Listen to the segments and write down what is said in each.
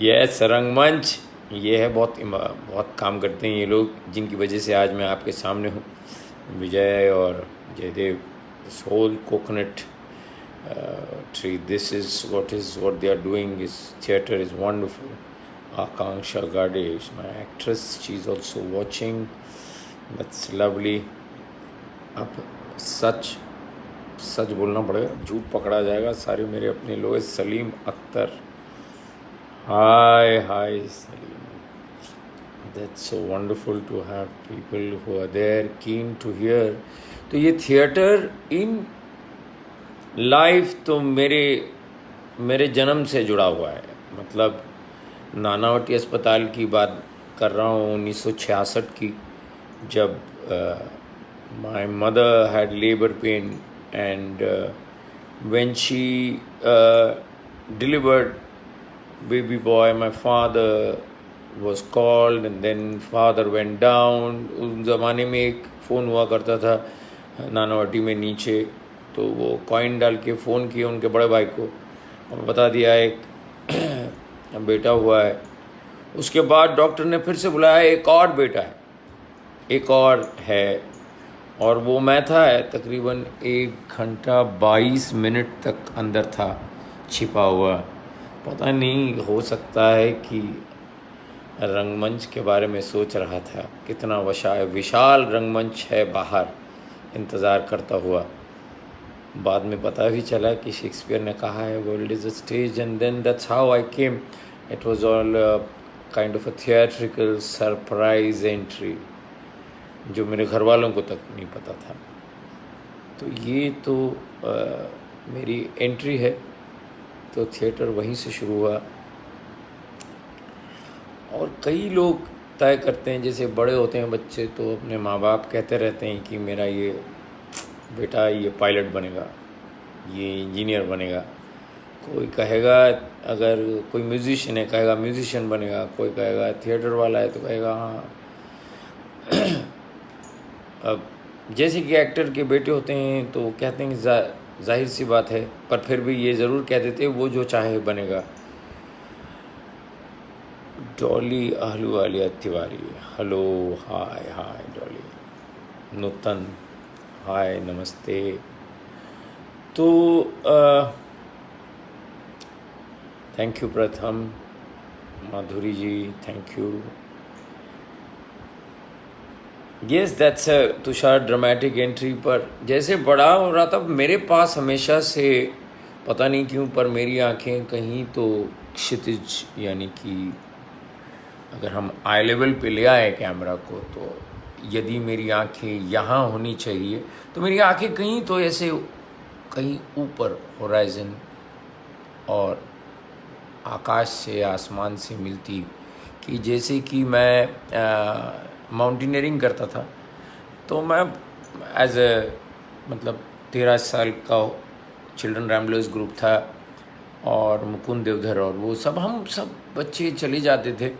Yes, रंगमंच ये है, बहुत बहुत काम करते हैं ये लोग, जिनकी वजह से आज मैं आपके सामने हूँ। विजय और Jaidev, this whole coconut tree, this is what they are doing. Is theater is wonderful. Akanksha Gade is my actress, she's also watching. That's lovely. अब सच सच बोलना पड़ेगा, झूठ पकड़ा जाएगा। सारे मेरे अपने लोग। Salim Akhtar, hi hi Salim, that's so wonderful to have people who are there keen to hear. तो ये थिएटर इन लाइफ तो मेरे मेरे जन्म से जुड़ा हुआ है। मतलब नानावटी अस्पताल की बात कर रहा हूँ 1966 की, जब my mother had labour pain and when she delivered baby boy, my father was called and then father went down। उस ज़माने में एक फ़ोन हुआ करता था नानावटी में नीचे, तो वो कॉइन डाल के फ़ोन किए उनके बड़े भाई को और बता दिया एक बेटा हुआ है। उसके बाद डॉक्टर ने फिर से बुलाया, एक और बेटा है, एक और है, और वो मैं था। तकरीबन 1 घंटा 22 मिनट तक अंदर था छिपा हुआ। पता नहीं, हो सकता है कि रंगमंच के बारे में सोच रहा था, कितना विशाल रंगमंच है बाहर इंतज़ार करता हुआ। बाद में पता भी चला कि शेक्सपियर ने कहा है world is a stage, and then that's how I came. It was all kind of a theatrical surprise entry, जो मेरे घर वालों को तक नहीं पता था। तो ये तो मेरी एंट्री है। तो थिएटर वहीं से शुरू हुआ। और कई लोग तय करते हैं, जैसे बड़े होते हैं बच्चे तो अपने माँ बाप कहते रहते हैं कि मेरा ये बेटा ये पायलट बनेगा, ये इंजीनियर बनेगा। कोई कहेगा, अगर कोई म्यूजिशियन है कहेगा म्यूजिशियन बनेगा, कोई कहेगा थिएटर वाला है तो कहेगा हाँ। अब जैसे कि एक्टर के बेटे होते हैं तो कहते हैं कि जाहिर सी बात है, पर फिर भी ये ज़रूर कह देते हैं वो जो चाहे बनेगा। Dolly Ahluwalia Tiwari, hello, hi hi Dolly. Nutan, hi नमस्ते। तो thank you Pratham, Madhuri ji thank you. Yes, that's a Tushar dramatic entry. पर जैसे बड़ा हो रहा था मेरे पास हमेशा से पता नहीं क्यों, पर मेरी आंखें कहीं तो क्षितिज, यानी कि अगर हम आई लेवल पे ले आए कैमरा को, तो यदि मेरी आंखें यहाँ होनी चाहिए तो मेरी आंखें कहीं तो ऐसे कहीं ऊपर होराइजन और आकाश से आसमान से मिलती, कि जैसे कि मैं माउंटेनियरिंग करता था तो मैं एज ए मतलब 13 साल का चिल्ड्रन रैम्बलर्स ग्रुप था, और मुकुंद देवधर और वो सब, हम सब बच्चे चले जाते थे।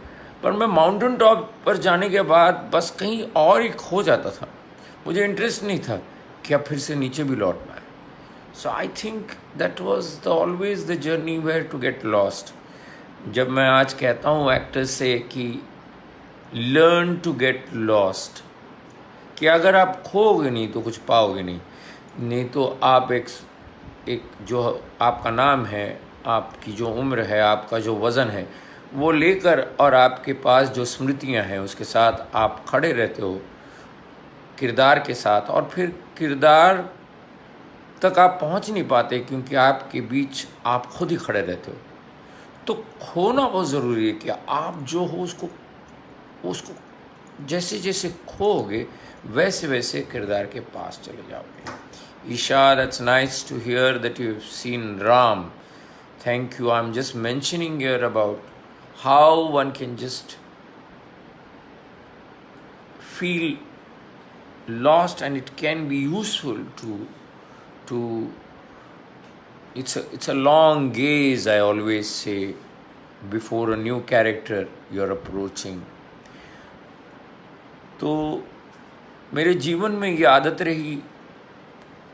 पर मैं माउंटेन टॉप पर जाने के बाद बस कहीं और ही खो जाता था। मुझे इंटरेस्ट नहीं था कि अब फिर से नीचे भी लौटना है। So I think that was the always the journey where to get lost. जब मैं आज कहता हूँ एक्टर्स से कि लर्न टू गेट लॉस्ट, कि अगर आप खोओगे नहीं तो कुछ पाओगे नहीं तो आप एक जो आपका नाम है, आपकी जो उम्र है, आपका जो वज़न है, वो लेकर और आपके पास जो स्मृतियां हैं उसके साथ आप खड़े रहते हो किरदार के साथ, और फिर किरदार तक आप पहुंच नहीं पाते क्योंकि आपके बीच आप खुद ही खड़े रहते हो। तो खोना बहुत ज़रूरी है कि आप जो हो उसको जैसे जैसे खोओगे वैसे वैसे किरदार के पास चले जाओगे। Isha, that's nice to hear that you have seen Ram, thank you. I am just mentioning here about how one can just feel lost, and it can be useful to it's a long gaze, I always say, before a new character you're approaching। तो मेरे जीवन में ये आदत रही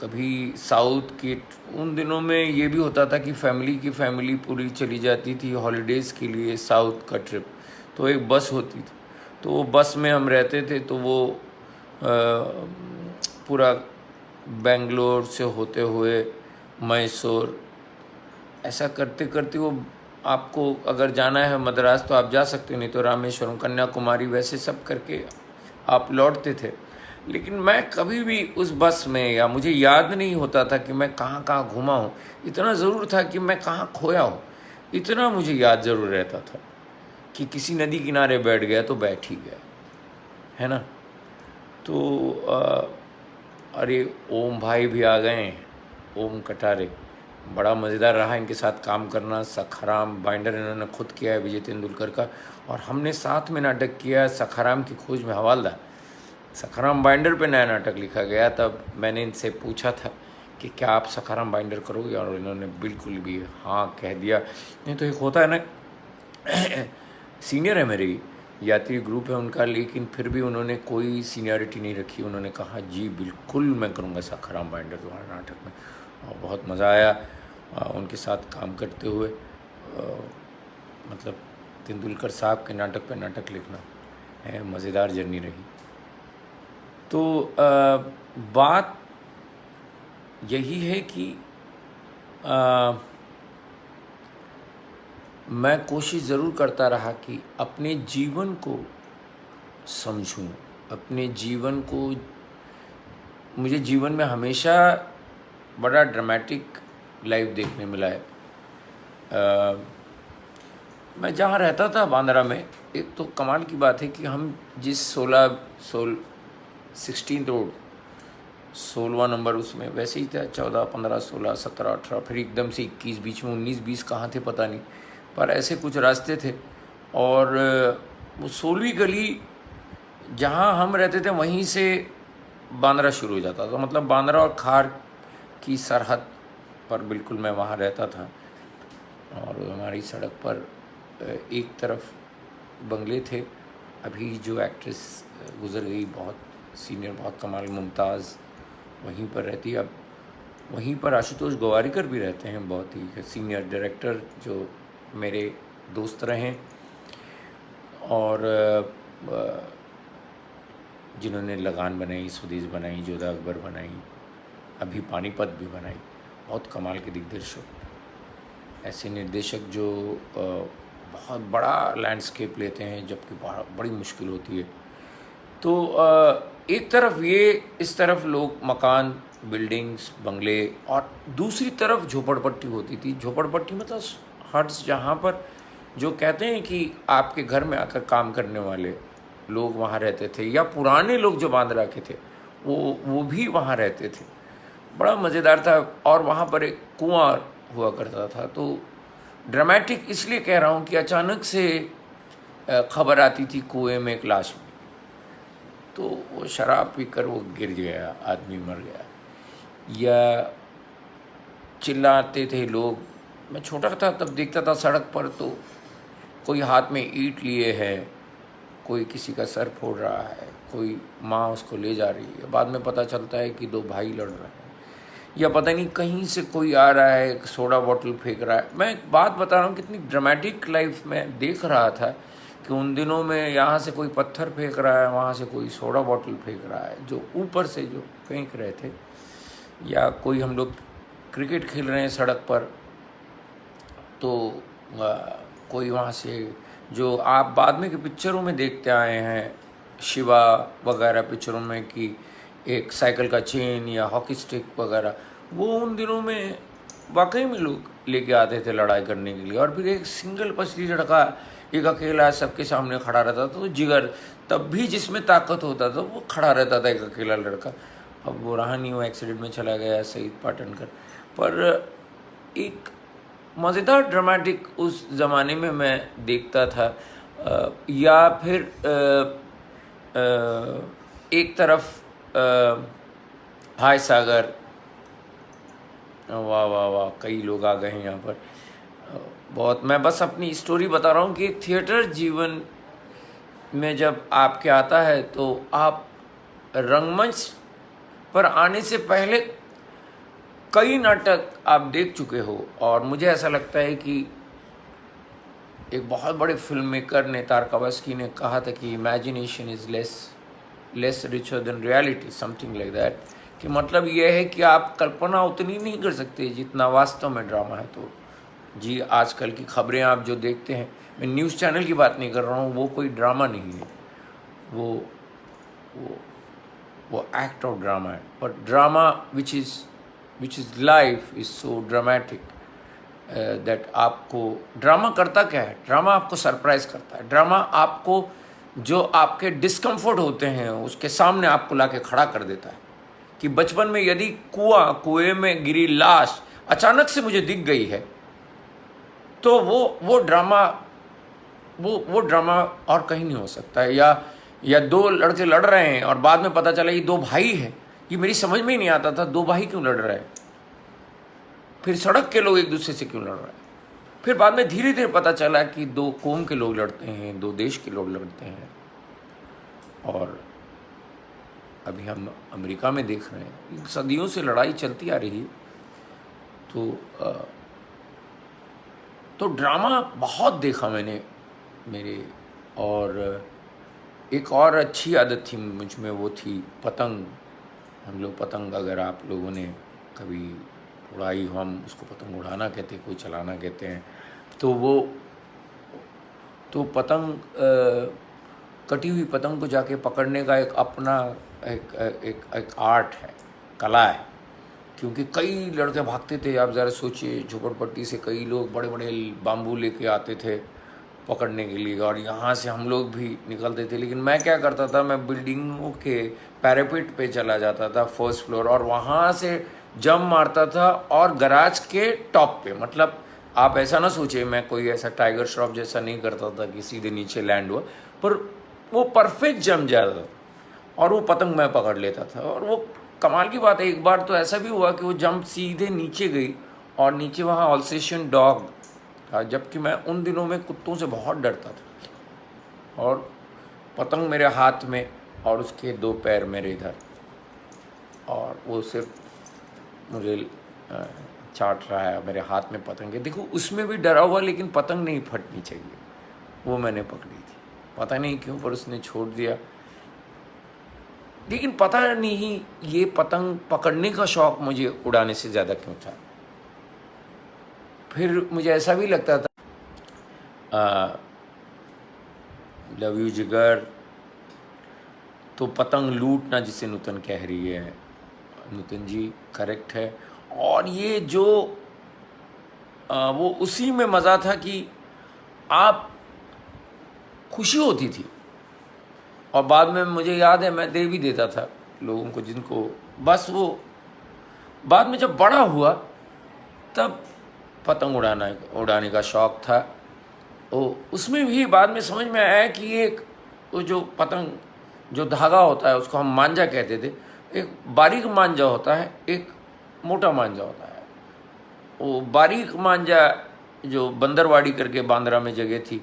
कभी south की। उन दिनों में ये भी होता था कि फैमिली की फैमिली पूरी चली जाती थी हॉलीडेज़ के लिए साउथ का ट्रिप, तो एक बस होती थी, तो वो बस में हम रहते थे। तो वो पूरा बेंगलोर से होते हुए मैसूर, ऐसा करते करते वो, आपको अगर जाना है मद्रास तो आप जा सकते हो, नहीं तो रामेश्वरम, कन्याकुमारी, वैसे सब करके आप लौटते थे। लेकिन मैं कभी भी उस बस में, या मुझे याद नहीं होता था कि मैं कहाँ कहाँ घूमा हूँ। इतना ज़रूर था कि मैं कहाँ खोया हूँ, इतना मुझे याद ज़रूर रहता था कि किसी नदी किनारे बैठ गया तो बैठ ही गया, है ना। तो अरे ओम भाई भी आ गए हैं, ओम कटारे, बड़ा मज़ेदार रहा इनके साथ काम करना। सखाराम बाइंडर इन्होंने खुद किया है विजय तेंदुलकर का, और हमने साथ में नाटक किया सखाराम की खोज में हवालदार। सखाराम बाइंडर पे नया नाटक लिखा गया, तब मैंने इनसे पूछा था कि क्या आप सखाराम बाइंडर करोगे, और इन्होंने बिल्कुल भी हाँ कह दिया। नहीं तो एक होता है ना, सीनियर है मेरी, यात्री ग्रुप है उनका, लेकिन फिर भी उन्होंने कोई सीनियरिटी नहीं रखी। उन्होंने कहा जी बिल्कुल मैं करूँगा सखाराम बाइंडर तुम्हारे नाटक में, और बहुत मज़ा आया उनके साथ काम करते हुए। मतलब तेंदुलकर साहब के नाटक पे नाटक लिखना है, मज़ेदार जर्नी रही। तो बात यही है कि मैं कोशिश ज़रूर करता रहा कि अपने जीवन को समझूं, अपने जीवन को, मुझे जीवन में हमेशा बड़ा ड्रामेटिक लाइफ देखने मिला है। मैं जहाँ रहता था बांद्रा में, एक तो कमाल की बात है कि हम जिस 16 रोड 16वां नंबर उसमें वैसे ही था, 14, 15, 16, 17, 18, फिर एकदम से 21, बीच में 19, 20 कहाँ थे पता नहीं, पर ऐसे कुछ रास्ते थे। और वो 16वीं गली जहाँ हम रहते थे वहीं से बांद्रा शुरू हो जाता था, मतलब बांद्रा और खार की सरहद पर बिल्कुल मैं वहाँ रहता था। और हमारी सड़क पर एक तरफ बंगले थे, अभी जो एक्ट्रेस गुज़र गई, बहुत सीनियर, बहुत कमाल, मुमताज़, वहीं पर रहती है। अब वहीं पर आशुतोष गोवारिकर भी रहते हैं, बहुत ही सीनियर डायरेक्टर जो मेरे दोस्त रहे, और जिन्होंने लगान बनाई, स्वदेश बनाई, जोधा अकबर बनाई, अभी पानीपत भी बनाई, बहुत कमाल के दिग्दर्शक। ऐसे निर्देशक जो बहुत बड़ा लैंडस्केप लेते हैं, जबकि बड़ी मुश्किल होती है। तो एक तरफ ये, इस तरफ लोग मकान, बिल्डिंग्स, बंगले, और दूसरी तरफ झोपड़पट्टी होती थी। झोपड़पट्टी मतलब हट्स, जहाँ पर जो कहते हैं कि आपके घर में आकर काम करने वाले लोग वहाँ रहते थे, या पुराने लोग जो बांद्रा के थे वो भी वहाँ रहते थे। बड़ा मज़ेदार था। और वहाँ पर एक कुआं हुआ करता था। तो ड्रामेटिक इसलिए कह रहा हूँ कि अचानक से खबर आती थी कुएं में एक लाश, तो वो शराब पीकर वो गिर गया, आदमी मर गया, या चिल्लाते थे लोग। मैं छोटा था तब देखता था सड़क पर, तो कोई हाथ में ईंट लिए है, कोई किसी का सर फोड़ रहा है, कोई माँ उसको ले जा रही है। बाद में पता चलता है कि दो भाई लड़ रहे हैं, या पता नहीं कहीं से कोई आ रहा है, एक सोडा बॉटल फेंक रहा है। मैं एक बात बता रहा हूँ, कितनी ड्रामेटिक लाइफ में देख रहा था कि उन दिनों में यहाँ से कोई पत्थर फेंक रहा है, वहाँ से कोई सोडा बॉटल फेंक रहा है, जो ऊपर से जो फेंक रहे थे, या कोई, हम लोग क्रिकेट खेल रहे हैं सड़क पर, तो कोई वहाँ से, जो आप बाद में के पिक्चरों में देखते आए हैं, शिवा वगैरह पिक्चरों में, कि एक साइकिल का चेन या हॉकी स्टिक वगैरह, वो उन दिनों में वाकई में लोग लेके आते थे लड़ाई करने के लिए। और फिर एक सिंगल पसली लड़का एक अकेला सबके सामने खड़ा रहता था, तो जिगर, तब भी जिसमें ताकत होता था वो खड़ा रहता था, एक अकेला लड़का। अब वो रहा नहीं, वो एक्सीडेंट में चला गया, शहीद पाटनकर। पर एक मज़ेदार ड्रामेटिक उस ज़माने में मैं देखता था। या फिर एक तरफ हाय सागर, वाह वाह वाह, कई लोग आ गए हैं यहाँ पर। बहुत, मैं बस अपनी स्टोरी बता रहा हूँ कि थिएटर जीवन में जब आपके आता है, तो आप रंगमंच पर आने से पहले कई नाटक आप देख चुके हो, और मुझे ऐसा लगता है कि एक बहुत बड़े फिल्म मेकर ने, तारकावास्की ने कहा था कि imagination is less richer than reality, something like that. कि मतलब यह है कि आप कल्पना उतनी नहीं कर सकते जितना वास्तव में ड्रामा है। तो जी, आजकल की खबरें आप जो देखते हैं, मैं न्यूज़ चैनल की बात नहीं कर रहा हूँ, वो कोई ड्रामा नहीं है, वो वो वो एक्ट ऑफ ड्रामा है। पर drama which is life is so dramatic that आपको ड्रामा करता क्या है? ड्रामा आपको सरप्राइज करता है। ड्रामा आपको जो आपके डिस्कम्फर्ट होते हैं उसके सामने आपको लाके खड़ा कर देता है। कि बचपन में यदि कुएं में गिरी लाश अचानक से मुझे दिख गई है, तो वो ड्रामा और कहीं नहीं हो सकता है। या दो लड़के लड़ रहे हैं और बाद में पता चला ये दो भाई हैं, ये मेरी समझ में ही नहीं आता था दो भाई क्यों लड़ रहे हैं, फिर सड़क के लोग एक दूसरे से क्यों लड़ रहे हैं। फिर बाद में धीरे धीरे पता चला कि दो कौम के लोग लड़ते हैं, दो देश के लोग लड़ते हैं। और अभी हम अमेरिका में देख रहे हैं, सदियों से लड़ाई चलती आ रही है। तो ड्रामा बहुत देखा मैंने मेरे। और एक और अच्छी आदत थी मुझ में, वो थी पतंग। हम लोग पतंग, अगर आप लोगों ने कभी उड़ाई हो, हम उसको पतंग उड़ाना कहते हैं, कोई चलाना कहते हैं। तो पतंग, कटी हुई पतंग को जाके पकड़ने का एक अपना एक आर्ट है, कला है। क्योंकि कई लड़के भागते थे, आप ज़रा सोचिए, झोपड़पट्टी से कई लोग बड़े बड़े बाम्बू लेके आते थे पकड़ने के लिए, और यहाँ से हम लोग भी निकलते थे। लेकिन मैं क्या करता था, मैं बिल्डिंगों के पैरापेट पे चला जाता था, फर्स्ट फ्लोर, और वहाँ से जंप मारता था, और गराज के टॉप पे, मतलब आप ऐसा ना सोचिए मैं कोई ऐसा टाइगर श्रॉफ जैसा नहीं करता था कि सीधे नीचे लैंड हुआ, पर वो परफेक्ट जंप जाता था और वो पतंग मैं पकड़ लेता था। और वो कमाल की बात है, एक बार तो ऐसा भी हुआ कि वो जंप सीधे नीचे गई और नीचे वहाँ ऑल्सेशियन डॉग था, जबकि मैं उन दिनों में कुत्तों से बहुत डरता था। और पतंग मेरे हाथ में और उसके दो पैर मेरे इधर, और वो सिर्फ मुझे चाट रहा है, मेरे हाथ में पतंग है। देखो, उसमें भी डरा हुआ, लेकिन पतंग नहीं फटनी चाहिए, वो मैंने पकड़ी थी। पता नहीं क्यों, पर उसने छोड़ दिया। लेकिन पता नहीं ये पतंग पकड़ने का शौक मुझे उड़ाने से ज़्यादा क्यों था। फिर मुझे ऐसा भी लगता था, लव यू जिगर, तो पतंग लूटना जिसे नूतन कह रही है, नूतन जी करेक्ट है। और ये जो वो उसी में मज़ा था कि आप खुशी होती थी, और बाद में मुझे याद है मैं दे भी देता था लोगों को जिनको, बस वो बाद में जब बड़ा हुआ तब पतंग उड़ाने का शौक़ था। उसमें भी बाद में समझ में आया कि एक वो जो पतंग जो धागा होता है उसको हम मांझा कहते थे, एक बारीक मांझा होता है, एक मोटा मांझा होता है। वो बारीक मांझा जो बंदरवाड़ी करके बांद्रा में जगह थी,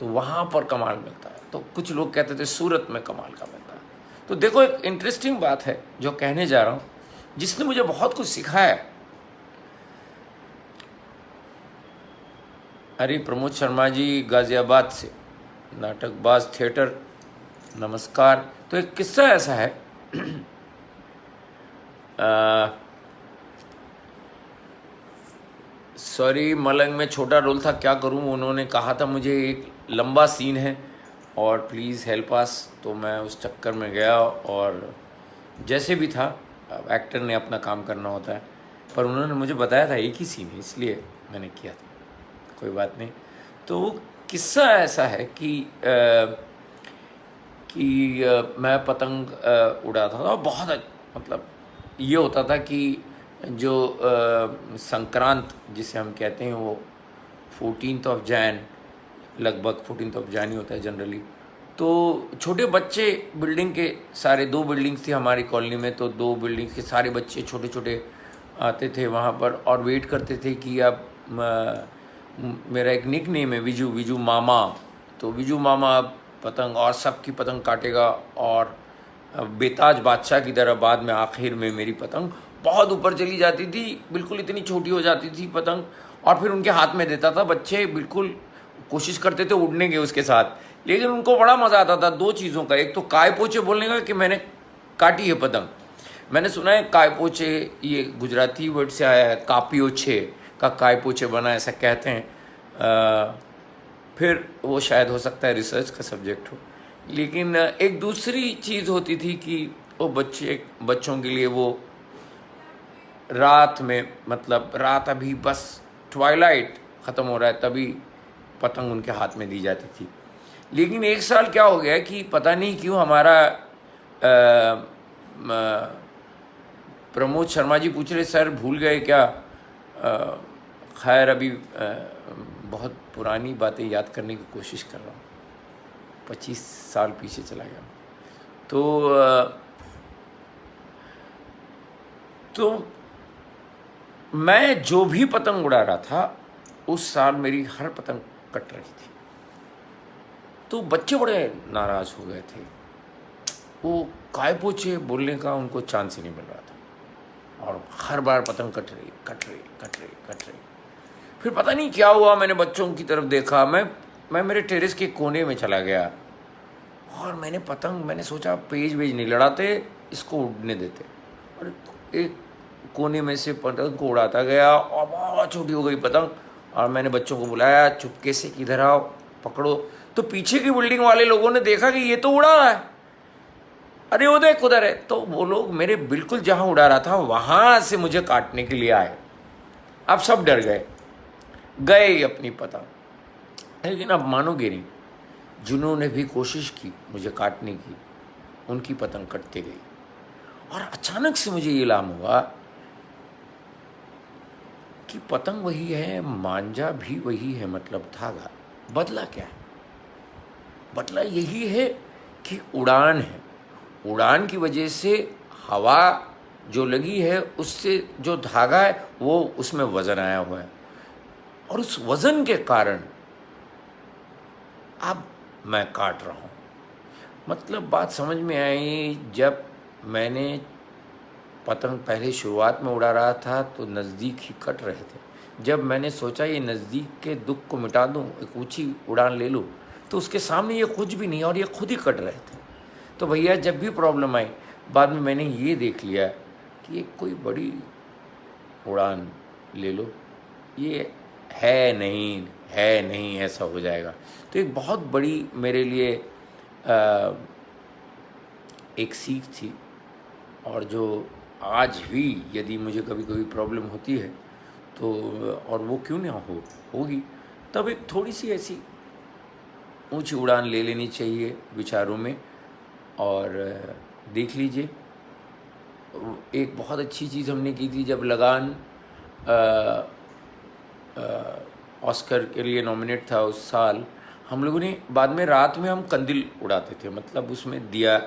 तो वहाँ पर कमाल मिलता है। तो कुछ लोग कहते थे सूरत में कमाल का मिलता है। तो देखो, एक इंटरेस्टिंग बात है जो कहने जा रहा हूँ, जिसने मुझे बहुत कुछ सिखाया। अरे प्रमोद शर्मा जी गाज़ियाबाद से, नाटकबाज थिएटर, नमस्कार। तो एक किस्सा ऐसा है, सॉरी मलंग में छोटा रोल था, क्या करूं। उन्होंने कहा था मुझे एक लंबा सीन है और प्लीज़ हेल्प अस, तो मैं उस चक्कर में गया, और जैसे भी था, एक्टर ने अपना काम करना होता है, पर उन्होंने मुझे बताया था एक ही सीन है, इसलिए मैंने किया था, कोई बात नहीं। तो वो किस्सा ऐसा है कि मैं पतंग उड़ाता था, और बहुत मतलब ये होता था कि जो संक्रांत जिसे हम कहते हैं, वो 14 जैन, लगभग 14 जैन ही होता है जनरली। तो छोटे बच्चे बिल्डिंग के सारे, 2 बिल्डिंग्स थी हमारी कॉलोनी में, तो 2 बिल्डिंग्स के सारे बच्चे छोटे छोटे आते थे वहाँ पर और वेट करते थे कि अब मेरा एक निक नेम है विजू मामा, तो विजू मामा अब पतंग और सबकी पतंग काटेगा, और बेताज बादशाह की तरह बाद में आखिर में मेरी पतंग, बहुत ऊपर चली जाती थी, बिल्कुल इतनी छोटी हो जाती थी पतंग, और फिर उनके हाथ में देता था। बच्चे बिल्कुल कोशिश करते थे उड़ने के उसके साथ, लेकिन उनको बड़ा मज़ा आता था दो चीज़ों का। एक तो काय पोचे बोलने का कि मैंने काटी है पतंग। मैंने सुना है काय पोचे ये गुजराती वर्ड से आया है, कापियोछे का काय पोचे बना, ऐसा कहते हैं। फिर वो शायद हो सकता है रिसर्च का सब्जेक्ट हो। लेकिन एक दूसरी चीज़ होती थी कि वो बच्चों के लिए वो रात में, मतलब रात अभी बस ट्वाइलाइट ख़त्म हो रहा है तभी पतंग उनके हाथ में दी जाती थी। लेकिन एक साल क्या हो गया कि पता नहीं क्यों हमारा प्रमोद शर्मा जी पूछ रहे, सर भूल गए क्या? खैर अभी बहुत पुरानी बातें याद करने की कोशिश कर रहा हूँ, 25 साल पीछे चला गया। तो मैं जो भी पतंग उड़ा रहा था उस साल मेरी हर पतंग कट रही थी। तो बच्चे बड़े नाराज़ हो गए थे, वो काय पोछे बोलने का उनको चांस ही नहीं मिल रहा था, और हर बार पतंग कट रही। फिर पता नहीं क्या हुआ, मैंने बच्चों की तरफ देखा, मैं मेरे टेरेस के कोने में चला गया, और मैंने सोचा पेज वेज नहीं लड़ाते, इसको उड़ने देते, और एक कोने में से पतंग को उड़ाता गया और बहुत छोटी हो गई पतंग। और मैंने बच्चों को बुलाया, चुपके से किधर आओ, पकड़ो। तो पीछे की बिल्डिंग वाले लोगों ने देखा कि ये तो उड़ा रहा है, अरे वो देख उधर है। तो वो लोग मेरे बिल्कुल जहाँ उड़ा रहा था वहाँ से मुझे काटने के लिए आए। अब सब डर गए अपनी पतंग। लेकिन अब मानोगे नहीं, जिन्होंने भी कोशिश की मुझे काटने की, उनकी पतंग कटते गई। और अचानक से मुझे ये इल्हाम हुआ कि पतंग वही है, मांझा भी वही है, मतलब धागा। बदला क्या है? बदला यही है कि उड़ान है। उड़ान की वजह से हवा जो लगी है उससे जो धागा है वो उसमें वज़न आया हुआ है, और उस वज़न के कारण अब मैं काट रहा हूँ। मतलब बात समझ में आई। जब मैंने पतंग पहले शुरुआत में उड़ा रहा था तो नज़दीक ही कट रहे थे। जब मैंने सोचा ये नज़दीक के दुख को मिटा दूँ, एक ऊंची उड़ान ले लूँ, तो उसके सामने ये कुछ भी नहीं, और ये खुद ही कट रहे थे। तो भैया जब भी प्रॉब्लम आई, बाद में मैंने ये देख लिया कि एक कोई बड़ी उड़ान ले लो, ये है नहीं ऐसा हो जाएगा। तो एक बहुत बड़ी मेरे लिए एक सीख थी, और जो आज भी यदि मुझे कभी कोई प्रॉब्लम होती है तो, और वो क्यों ना होगी, तब एक थोड़ी सी ऐसी ऊंची उड़ान ले लेनी चाहिए विचारों में। और देख लीजिए, एक बहुत अच्छी चीज़ हमने की थी जब लगान ऑस्कर के लिए नॉमिनेट था उस साल। हम लोगों ने बाद में रात में हम कंदिल उड़ाते थे, मतलब उसमें दिया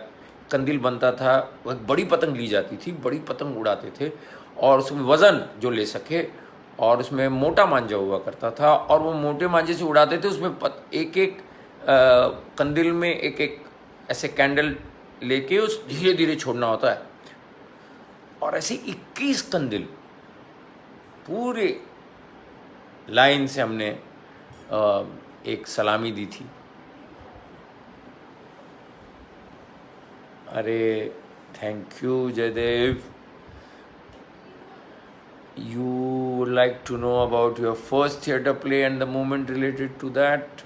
कंदिल बनता था, एक बड़ी पतंग ली जाती थी, बड़ी पतंग उड़ाते थे, और उसमें वज़न जो ले सके, और उसमें मोटा मांझा हुआ करता था, और वो मोटे मांझे से उड़ाते थे। उसमें एक एक कंदिल में एक ऐसे कैंडल लेके उस धीरे धीरे छोड़ना होता है, और ऐसे 21 कंदिल पूरे लाइन से हमने एक सलामी दी थी। अरे thank you Jaidev. You would like to know about your first theatre play and the moment related to that?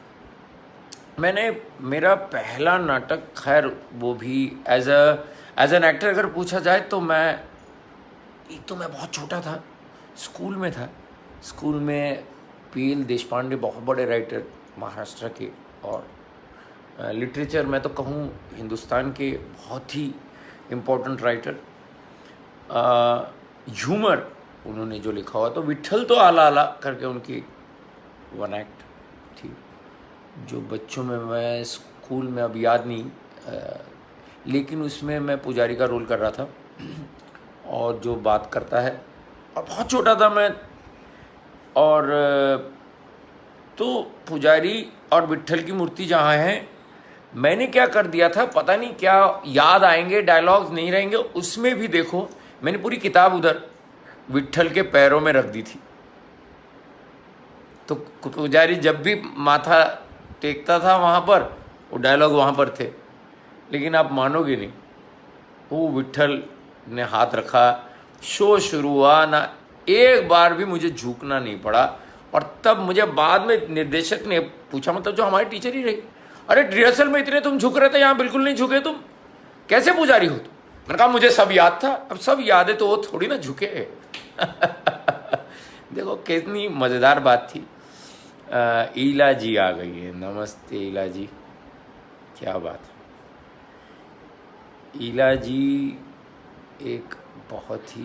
मेरा पहला नाटक, खैर वो भी एज एन एक्टर अगर पूछा जाए तो मैं बहुत छोटा था, स्कूल में था। स्कूल में पीएल देशपांडे बहुत बड़े राइटर महाराष्ट्र के, और लिटरेचर में तो कहूँ हिंदुस्तान के बहुत ही इम्पोर्टेंट राइटर। ह्यूमर उन्होंने जो लिखा हुआ, तो विट्ठल तो आला आला करके उनकी वन एक्ट थी, जो बच्चों में मैं स्कूल में अब याद नहीं, लेकिन उसमें मैं पुजारी का रोल कर रहा था, और जो बात करता है, और बहुत छोटा था मैं। और तो पुजारी और विट्ठल की मूर्ति जहाँ है, मैंने क्या कर दिया था पता नहीं क्या, याद आएंगे डायलॉग्स नहीं रहेंगे, उसमें भी देखो मैंने पूरी किताब उधर विट्ठल के पैरों में रख दी थी। तो पुजारी जब भी माथा टेकता था वहाँ पर, वो डायलॉग वहाँ पर थे। लेकिन आप मानोगे नहीं, वो विट्ठल ने हाथ रखा, शो शुरू हुआ ना, एक बार भी मुझे झुकना नहीं पड़ा। और तब मुझे बाद में निर्देशक ने पूछा, मतलब जो हमारी टीचर ही रही, अरे रिहर्सल में इतने तुम झुक रहे थे, यहाँ बिल्कुल नहीं झुके तुम, कैसे पुजारी हो तुम? मैंने कहा मुझे सब याद था। अब सब याद है तो वो थोड़ी ना झुके। देखो कितनी मज़ेदार बात थी। ईला जी आ गई है, नमस्ते ईला जी, क्या बात है। ईला जी एक बहुत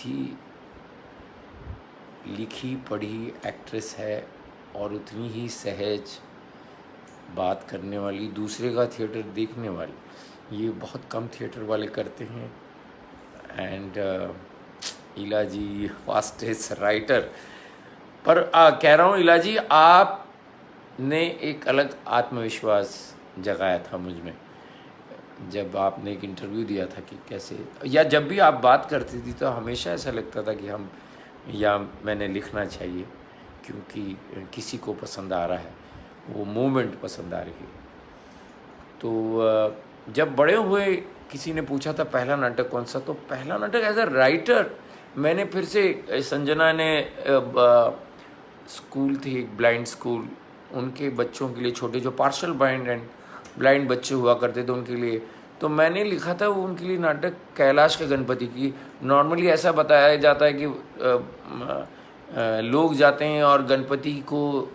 ही लिखी पढ़ी एक्ट्रेस है और उतनी ही सहज बात करने वाली, दूसरे का थिएटर देखने वाली। ये बहुत कम थिएटर वाले करते हैं। And Ila ji fastest writer. पर कह रहा हूँ ईला जी, आपने एक अलग आत्मविश्वास जगाया था मुझ में जब आपने एक इंटरव्यू दिया था कि कैसे, या जब भी आप बात करती थी तो हमेशा ऐसा लगता था कि हम, या मैंने लिखना चाहिए क्योंकि किसी को पसंद आ रहा है, वो मूवमेंट पसंद आ रही है। तो जब बड़े हुए किसी ने पूछा था पहला नाटक कौन सा, तो पहला नाटक एज अ राइटर मैंने फिर से, संजना ने स्कूल थी एक ब्लाइंड स्कूल, उनके बच्चों के लिए, छोटे जो पार्शल ब्लाइंड एंड ब्लाइंड बच्चे हुआ करते थे उनके लिए, तो मैंने लिखा था वो उनके लिए नाटक कैलाश के गणपति की। नॉर्मली ऐसा बताया जाता है कि लोग जाते हैं और गणपति को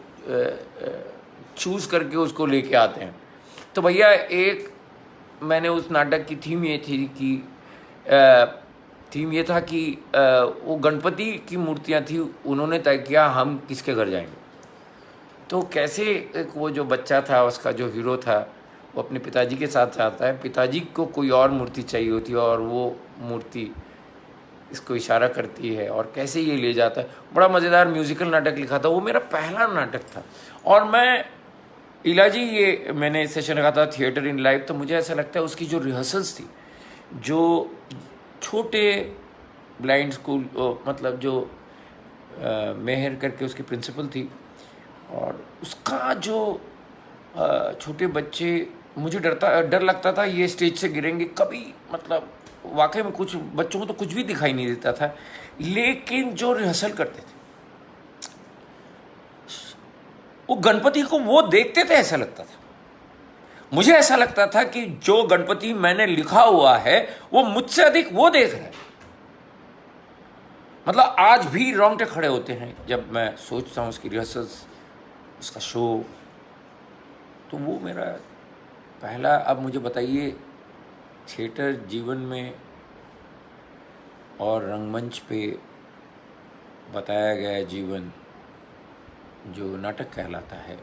चूज़ करके उसको लेके आते हैं। तो भैया एक मैंने उस नाटक की थीम ये थी कि थीम ये था कि वो गणपति की मूर्तियाँ थी, उन्होंने तय किया हम किसके घर जाएंगे। तो कैसे एक वो जो बच्चा था, उसका जो हीरो था, वो अपने पिताजी के साथ जाता है, पिताजी को कोई और मूर्ति चाहिए होती है और वो मूर्ति इसको इशारा करती है और कैसे ये ले जाता है। बड़ा मज़ेदार म्यूज़िकल नाटक लिखा था, वो मेरा पहला नाटक था। और मैं ईला जी, ये मैंने सेशन रखा था थिएटर इन लाइफ, तो मुझे ऐसा लगता है उसकी जो रिहर्सल्स थी, जो छोटे ब्लाइंड स्कूल, मतलब जो मेहर करके उसकी प्रिंसिपल थी, और उसका जो छोटे बच्चे, मुझे डर लगता था ये स्टेज से गिरेंगे कभी, मतलब वाकई में कुछ बच्चों को तो कुछ भी दिखाई नहीं देता था, लेकिन जो रिहर्सल करते थे वो गणपति को वो देखते थे, ऐसा लगता था मुझे, ऐसा लगता था कि जो गणपति मैंने लिखा हुआ है वो मुझसे अधिक वो देख रहे हैं। मतलब आज भी रोंगटे खड़े होते हैं जब मैं सोचता हूँ उसकी रिहर्सल्स, उसका शो। तो वो मेरा पहला। अब मुझे बताइए, थिएटर जीवन में और रंगमंच पे बताया गया जीवन जो नाटक कहलाता है,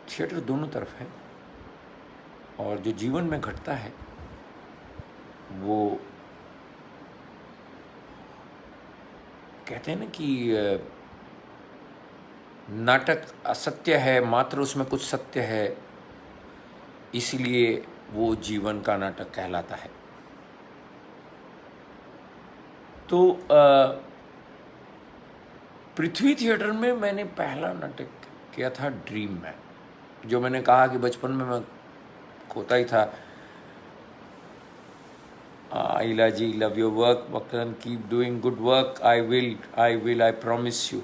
थिएटर दोनों तरफ है, और जो जीवन में घटता है वो कहते हैं ना कि नाटक असत्य है मात्र उसमें कुछ सत्य है, इसलिए वो जीवन का नाटक कहलाता है। तो पृथ्वी थिएटर में मैंने पहला नाटक किया था ड्रीम मैन, जो मैंने कहा कि बचपन में मैं खोता ही था। Ila ji, love your work, वक्तन, keep doing good work, I will, I promise you.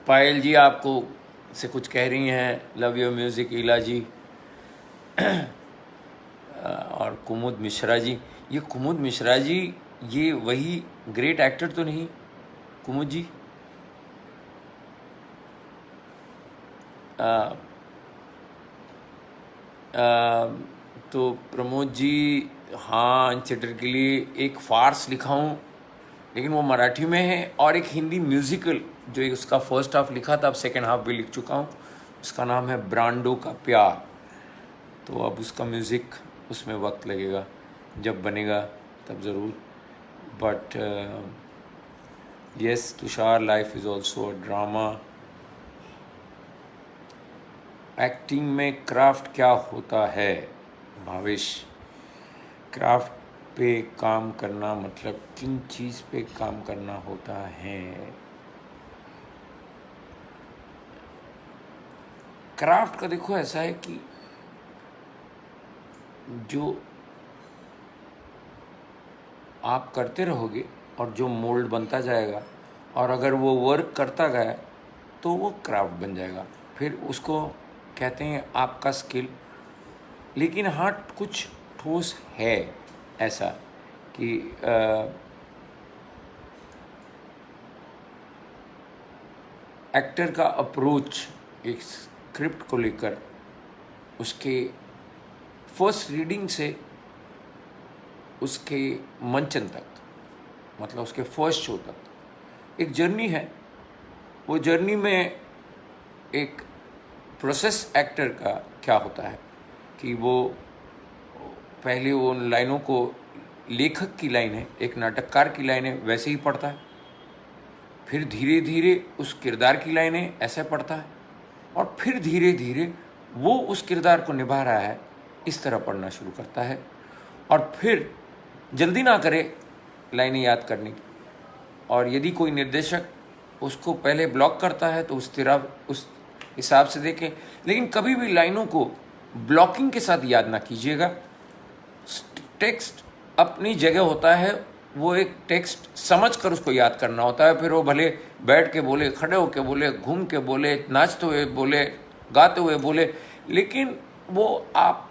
Payal ji आपको से कुछ कह रही हैं, love your music Ila ji. और कुमुद मिश्रा जी, ये कुमुद मिश्रा जी ये वही ग्रेट एक्टर तो नहीं कुमुद जी? तो प्रमोद जी, हाँ, थिएटर के लिए एक फार्स लिखा हूँ, लेकिन वो मराठी में है, और एक हिंदी म्यूज़िकल जो एक उसका फर्स्ट हाफ लिखा था, अब सेकेंड हाफ भी लिख चुका हूँ, उसका नाम है ब्रांडो का प्यार। तो अब उसका म्यूज़िक, उसमें वक्त लगेगा, जब बनेगा तब ज़रूर। But yes Tushar, life is also a drama. Acting में क्राफ्ट क्या होता है? भावेश, क्राफ्ट पे काम करना मतलब किन चीज़ पे काम करना होता है? क्राफ्ट का देखो ऐसा है कि जो आप करते रहोगे और जो मोल्ड बनता जाएगा, और अगर वो वर्क करता गया तो वो क्राफ्ट बन जाएगा, फिर उसको कहते हैं आपका स्किल। लेकिन हाँ, कुछ ठोस है ऐसा कि एक्टर का अप्रोच एक स्क्रिप्ट को लेकर, उसके फर्स्ट रीडिंग से उसके मंचन तक, मतलब उसके फर्स्ट शो तक एक जर्नी है। वो जर्नी में एक प्रोसेस एक्टर का क्या होता है कि वो पहले वो लाइनों को, लेखक की लाइन है, एक नाटककार की लाइन है, वैसे ही पढ़ता है, फिर धीरे धीरे उस किरदार की लाइनें ऐसे पढ़ता है, और फिर धीरे धीरे वो उस किरदार को निभा रहा है इस तरह पढ़ना शुरू करता है। और फिर जल्दी ना करे लाइनें याद करने की, और यदि कोई निर्देशक उसको पहले ब्लॉक करता है तो उस हिसाब से देखें। लेकिन कभी भी लाइनों को ब्लॉकिंग के साथ याद ना कीजिएगा। टेक्स्ट अपनी जगह होता है, वो एक टेक्स्ट समझ कर उसको याद करना होता है। फिर वो भले बैठ के बोले, खड़े होके बोले, घूम के बोले, नाचते हुए बोले, गाते हुए बोले, लेकिन वो आप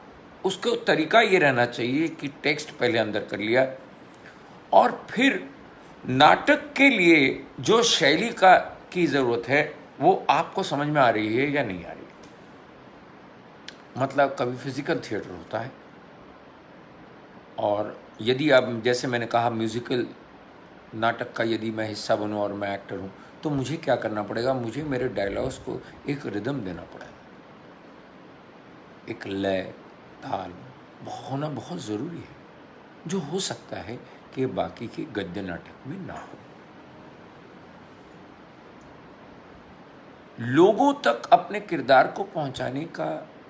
उसको तरीका ये रहना चाहिए कि टेक्स्ट पहले अंदर कर लिया, और फिर नाटक के लिए जो शैली की ज़रूरत है वो आपको समझ में आ रही है या नहीं आ रही। मतलब कभी फिजिकल थिएटर होता है, और यदि आप, जैसे मैंने कहा, म्यूज़िकल नाटक का यदि मैं हिस्सा बनूं और मैं एक्टर हूं, तो मुझे क्या करना पड़ेगा? मुझे मेरे डायलॉग्स को एक रिदम देना पड़ेगा, एक लय, ताल होना बहुत ज़रूरी है, जो हो सकता है कि बाकी के गद्य नाटक में ना हो। लोगों तक अपने किरदार को पहुंचाने का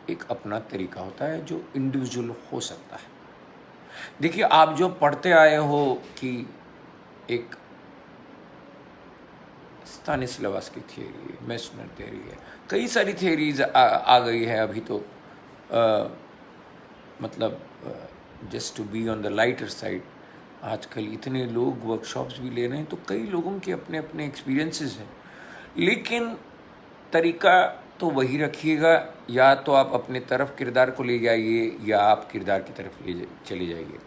एक अपना तरीका होता है जो इंडिविजुअल हो सकता है। देखिए, आप जो पढ़ते आए हो कि एक स्तानिस्लावस्की थियरी है, मेस्नर थियरी है, कई सारी थियरीज आ गई है अभी तो, मतलब just to be on the lighter side, आजकल इतने लोग वर्कशॉप्स भी ले रहे हैं, तो कई लोगों के अपने अपने एक्सपीरियंसेस हैं। लेकिन तरीका तो वही रखिएगा, या तो आप अपने तरफ किरदार को ले जाइए या आप किरदार की तरफ चले जाइए।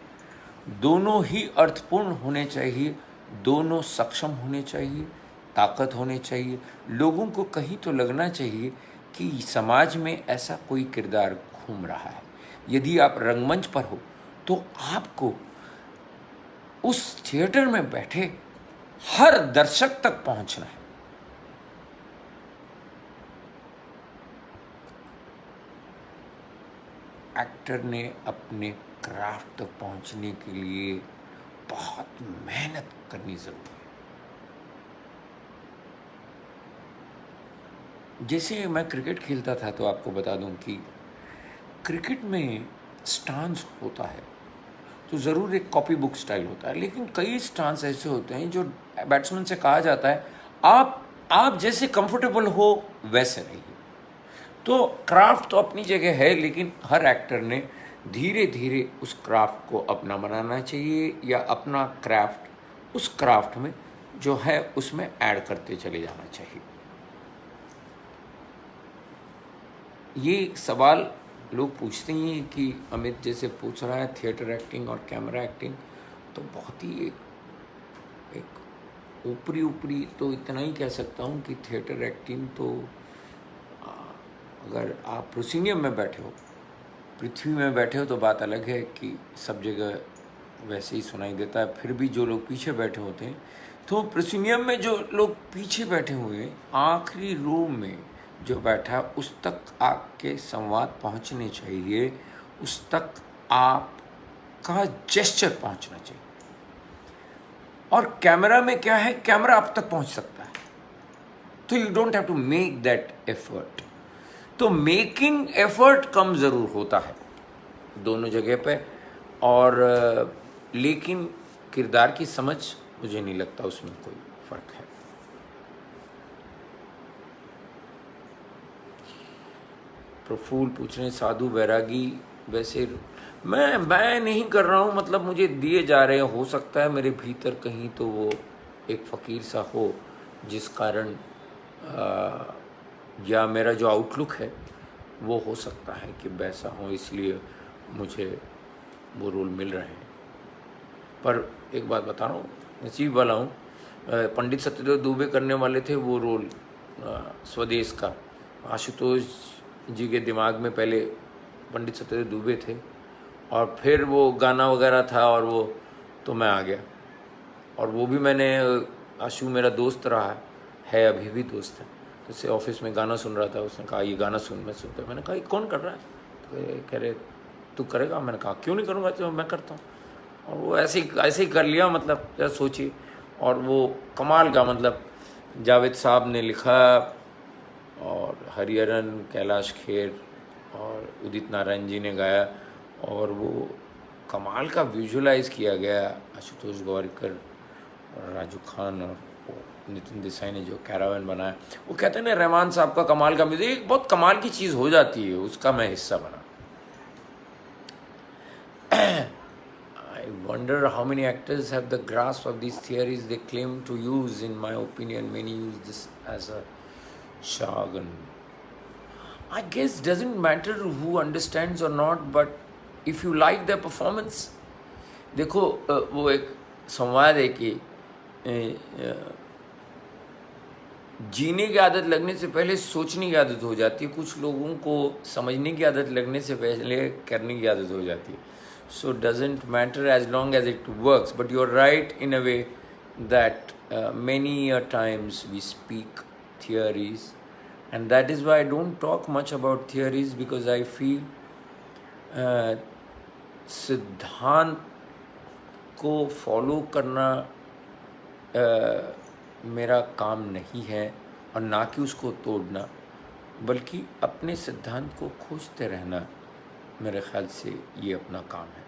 दोनों ही अर्थपूर्ण होने चाहिए, दोनों सक्षम होने चाहिए, ताकत होने चाहिए। लोगों को कहीं तो लगना चाहिए कि समाज में ऐसा कोई किरदार घूम रहा है। यदि आप रंगमंच पर हो तो आपको उस थिएटर में बैठे हर दर्शक तक पहुंचना है। एक्टर ने अपने क्राफ्ट तक पहुंचने के लिए बहुत मेहनत करनी जरूरी है। जैसे मैं क्रिकेट खेलता था तो आपको बता दूं कि क्रिकेट में स्टांस होता है तो ज़रूर एक कॉपी बुक स्टाइल होता है, लेकिन कई स्टांस ऐसे होते हैं जो बैट्समैन से कहा जाता है आप जैसे कंफर्टेबल हो वैसे रहिए। तो क्राफ्ट तो अपनी जगह है, लेकिन हर एक्टर ने धीरे धीरे उस क्राफ्ट को अपना बनाना चाहिए, या अपना क्राफ्ट उस क्राफ्ट में जो है उसमें ऐड करते चले जाना चाहिए। ये सवाल लोग पूछते हैं कि अमित जैसे पूछ रहा है थिएटर एक्टिंग और कैमरा एक्टिंग, तो बहुत ही एक ऊपरी तो इतना ही कह सकता हूँ कि थिएटर एक्टिंग तो अगर आप प्रोसिनियम में बैठे हो, पृथ्वी में बैठे हो, तो बात अलग है कि सब जगह वैसे ही सुनाई देता है। फिर भी जो लोग पीछे बैठे होते हैं, तो प्रोसिनियम में जो लोग पीछे बैठे हुए आखिरी रो में जो बैठा, उस तक आपके संवाद पहुंचने चाहिए, उस तक आपका जेस्चर पहुंचना चाहिए। और कैमरा में क्या है, कैमरा आप तक पहुंच सकता है, तो you don't have to make that effort. तो मेकिंग एफर्ट कम ज़रूर होता है दोनों जगह पे, और लेकिन किरदार की समझ मुझे नहीं लगता उसमें कोई फ़र्क है। प्रफुल्ल पूछ रहे हैं साधु बैरागी, वैसे मैं नहीं कर रहा हूँ, मतलब मुझे दिए जा रहे हैं। हो सकता है मेरे भीतर कहीं तो वो एक फ़कीर सा हो, जिस कारण या मेरा जो आउटलुक है वो हो सकता है कि वैसा हो, इसलिए मुझे वो रोल मिल रहे हैं। पर एक बात बता रहा हूँ, नसीब वाला हूँ। पंडित सत्यदेव दुबे करने वाले थे वो रोल स्वदेश का। आशुतोष जी के दिमाग में पहले पंडित सत्यदेव दुबे थे, और फिर वो गाना वगैरह था, और वो तो मैं आ गया। और वो भी मैंने, आशु मेरा दोस्त रहा है, अभी भी दोस्त है। जैसे ऑफिस में गाना सुन रहा था, उसने कहा ये गाना सुन, मैं सुनता। मैंने कहा ये कौन कर रहा है? तो कह रहे तू करेगा? मैंने कहा क्यों नहीं करूँगा, तो मैं करता हूँ। और वो ऐसे ही कर लिया, मतलब जरा सोचिए। और वो कमाल का, मतलब जावेद साहब ने लिखा, और हरिहरन, कैलाश खेर और उदित नारायण जी ने गाया, और वो कमाल का विजुअलाइज किया गया। आशुतोष गोवारिकर और राजू खान और नितिन देसाई ने जो कैरावन बनाया, वो कहते हैं ना रहमान साहब का कमाल का म्यूजिक, एक बहुत कमाल की चीज़ हो जाती है, उसका मैं हिस्सा बना। I wonder how many actors have the grasp of these theories they claim to use. In my opinion, many use this as a jargon. I guess doesn't matter who understands or not, but if you like their performance, देखो वो एक संवाद है कि जीने की आदत लगने से पहले सोचने की आदत हो जाती है, कुछ लोगों को समझने की आदत लगने से पहले करने की आदत हो जाती है। So doesn't matter as long as it works, but you're right in a way that many times we speak theories, and that is why I don't talk much about theories, because I feel सिद्धांत को follow करना मेरा काम नहीं है, और ना कि उसको तोड़ना, बल्कि अपने सिद्धांत को खोजते रहना मेरे ख्याल से ये अपना काम है।